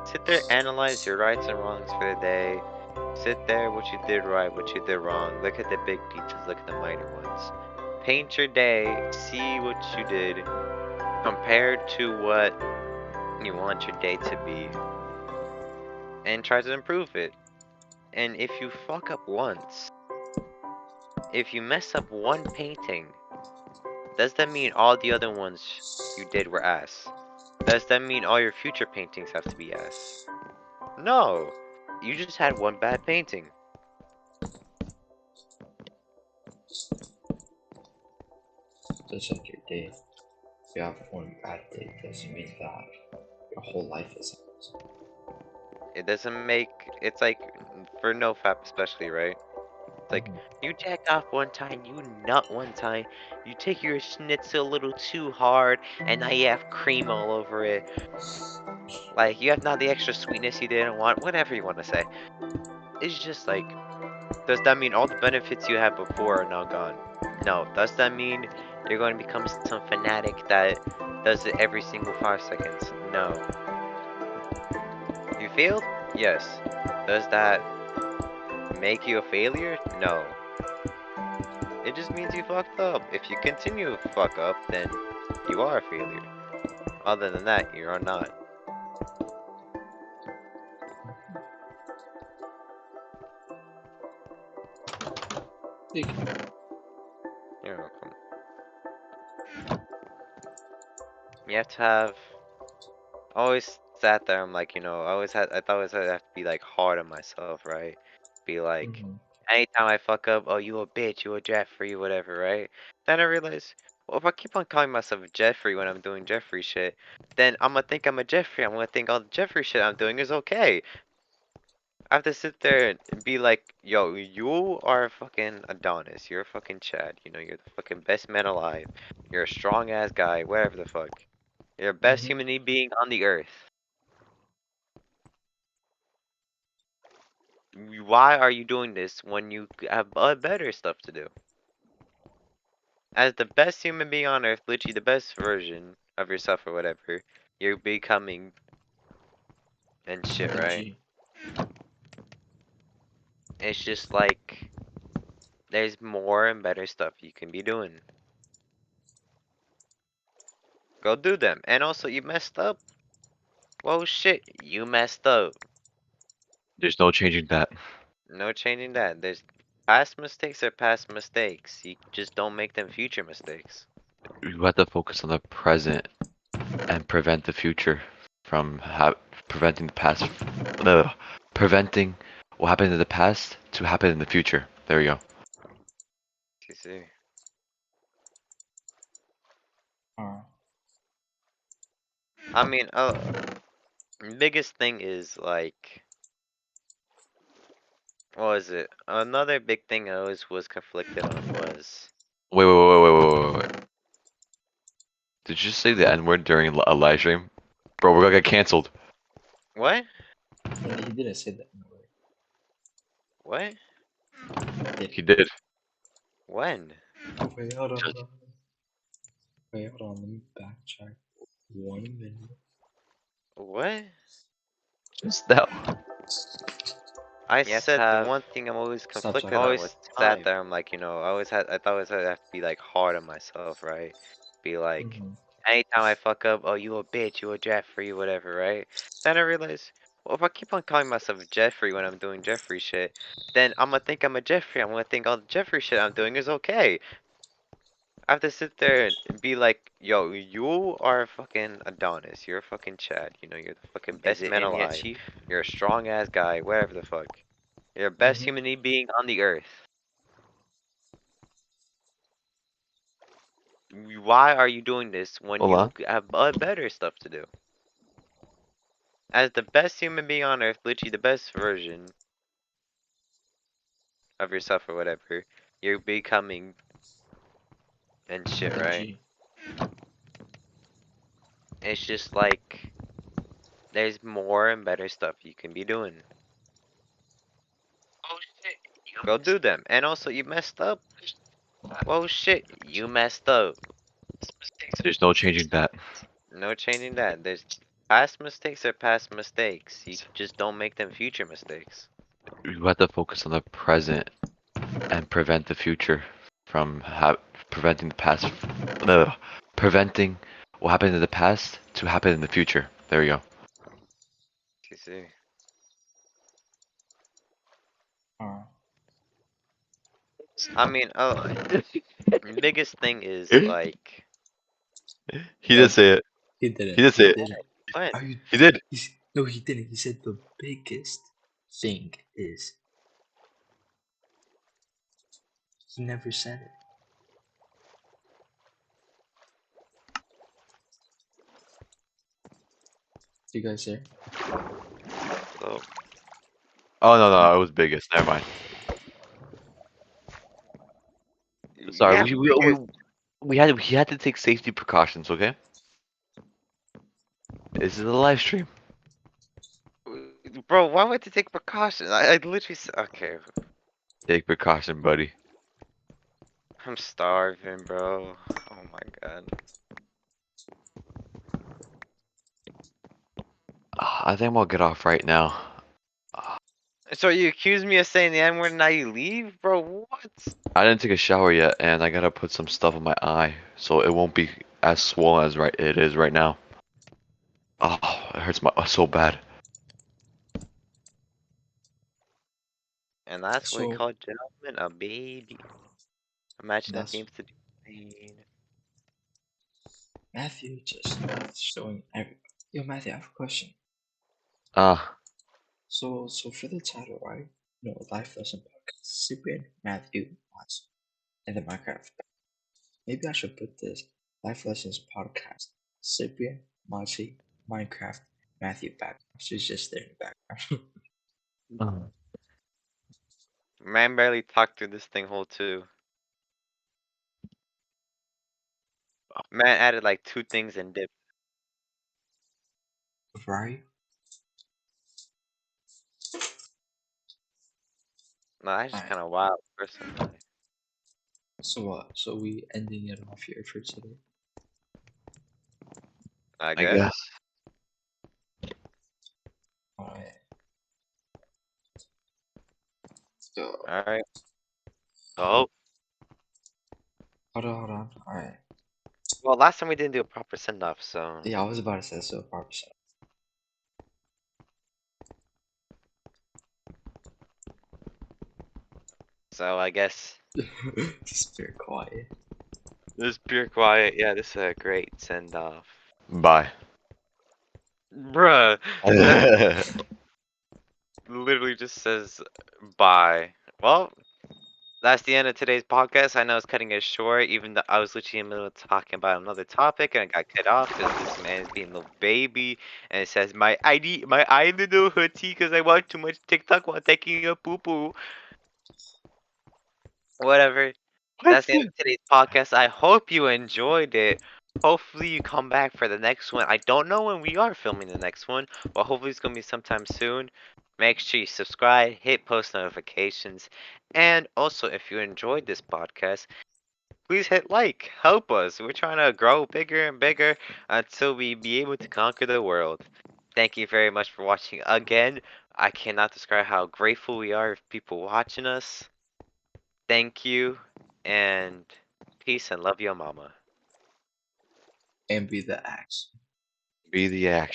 Sit there, analyze your rights and wrongs for the day. Sit there, what you did right, what you did wrong. Look at the big details, look at the minor ones. Paint your day, see what you did compared to what you want your day to be, and try to improve it. And if you fuck up once, if you mess up one painting, does that mean all the other ones you did were ass? Does that mean all your future paintings have to be ass? No! You just had one bad painting. Just like your day. If you have one bad day, doesn't mean that your whole life is. It doesn't make it's like for no fap especially, right? It's like Mhm. you jack off one time, you nut one time, you take your schnitzel a little too hard, and now you have cream all over it. Like you have now the extra sweetness you didn't want, whatever you want to say. it's just like, does that mean all the benefits you had before are now gone? No. Does that mean you're going to become some fanatic that does it every single 5 seconds? No. You failed? Yes. Does that make you a failure? No. It just means you fucked up. If you continue to fuck up, then you are a failure. Other than that, you are not. You can. You're welcome. You have to have. I always sat there. I'm like, I thought I'd have to be like hard on myself, right? Be like, Mhm. anytime I fuck up, oh, you a bitch, you a Jeffrey, whatever, right? Then I realized, well, if I keep on calling myself a Jeffrey when I'm doing Jeffrey shit, then I'm gonna think I'm a Jeffrey. I'm gonna think all the Jeffrey shit I'm doing is okay. I have to sit there and be like, yo, you are a fucking Adonis. You're a fucking Chad. You're the fucking best man alive. You're a strong ass guy, whatever the fuck. You're the best Mhm. human being on the earth. Why are you doing this when you have better stuff to do? As the best human being on earth, literally the best version of yourself or whatever, you're becoming and shit, right? G. It's just like there's more and better stuff you can be doing. Go do them. And also, you messed up. Well, shit, you messed up. There's no changing that. No changing that. There's past mistakes are past mistakes. You just don't make them future mistakes. You have to focus on the present and prevent the future from preventing the past. No, preventing what happened in the past to happen in the future. There we go. You see? Alright. I mean, biggest thing is like, what was it? Another big thing I always was conflicted on was Wait. Did you just say the N word during a live stream? Bro, we're gonna get canceled. what? And he didn't say that in a way. What? He did. When? Wait, hold on, hold Just, on. Wait, hold on. Let me backtrack 1 minute. What? just now. I You have to said the have. one thing I'm always Stop conflicted talking. on Always was time. sat there. I'm like, I thought I'd have to be like hard on myself, right? Be like, Mhm. anytime I fuck up, oh, you a bitch, you a Jeffrey, whatever, right? Then I realized, well, if I keep on calling myself a Jeffrey when I'm doing Jeffrey shit, then I'm gonna think I'm a Jeffrey. I'm gonna think all the Jeffrey shit I'm doing is okay. I have to sit there and be like, yo, you are a fucking Adonis. You're a fucking Chad. You're the fucking best man alive. You're a strong ass guy, whatever the fuck. You're the best Mhm. human being on the earth. Why are you doing this when Hold you on. have better stuff to do? As the best human being on earth, literally the best version of yourself or whatever, you're becoming and shit, right? G. It's just like there's more and better stuff you can be doing. Go do them. And also, you messed up. Well, shit, you messed up. There's no changing that. No changing that. There's past mistakes are past mistakes. You just don't make them future mistakes. You have to focus on the present and prevent the future from preventing the past. No, preventing what happened in the past to happen in the future. There we go. You see? Alright. I mean, biggest thing is like, He did Nope. say it. He He didn't. did He say it. didn't. what? Are you? He did. No, he didn't. He said the biggest thing is. He never said it. You guys there? So, Oh no, Alright. it was biggest. Never mind. Sorry, yeah, biggest. we had to take safety precautions. Okay, this is a live stream. Bro, why would they take precautions? I literally okay. Take precaution, buddy. I'm starving, bro. Oh my god. I think we'll get off right now. So you accuse me of saying the N-word and now you leave? Bro, what? I didn't take a shower yet, and I gotta put some stuff on my eye, so it won't be as swollen as it is right now. Oh, it hurts my so bad. And that's what we So call gentleman a baby. Imagine that that's being to be. Matthew just showing every. Yo, Matthew, I have a question. Ah, So for the title, right? You know, life lesson podcast. Cyprian, Matthew, Maciej, and the Minecraft. Maybe I should put this life lessons podcast. Cyprian, Maciej, Minecraft, Matthew background. She's just there in the background. Man barely talked through this thing whole too. Man added like 2 things and dip. Right? No, that's just Alright. kind of wild, personally. So what? So we ending it off here for today. I I guess. guess. Alright. Yo, Alright. Oh. hold on. Alright. Well, last time we didn't do a proper send off, so. Yeah, I was about to say so proper. So I guess Just very quiet. this is pure quiet. Yeah, this is a great send off. Bye. Bruh, that literally just says bye. Well, that's the end of today's podcast. I know it's cutting it short, even though I was literally in the middle of talking about another topic and I got cut off because this man is being a little baby. And it says, my eye little hoodie because I watch too much TikTok while taking a poo poo. Whatever. That's the end of today's podcast. I hope you enjoyed it. Hopefully you come back for the next one. I don't know when we are filming the next one, but hopefully it's gonna be sometime soon. Make sure you subscribe, hit post notifications, and also if you enjoyed this podcast, please hit like. Help us. We're trying to grow bigger and bigger until we be able to conquer the world. Thank you very much for watching again. I cannot describe how grateful we are of people watching us. Thank you, and peace and love your mama. And be the axe. Be the action.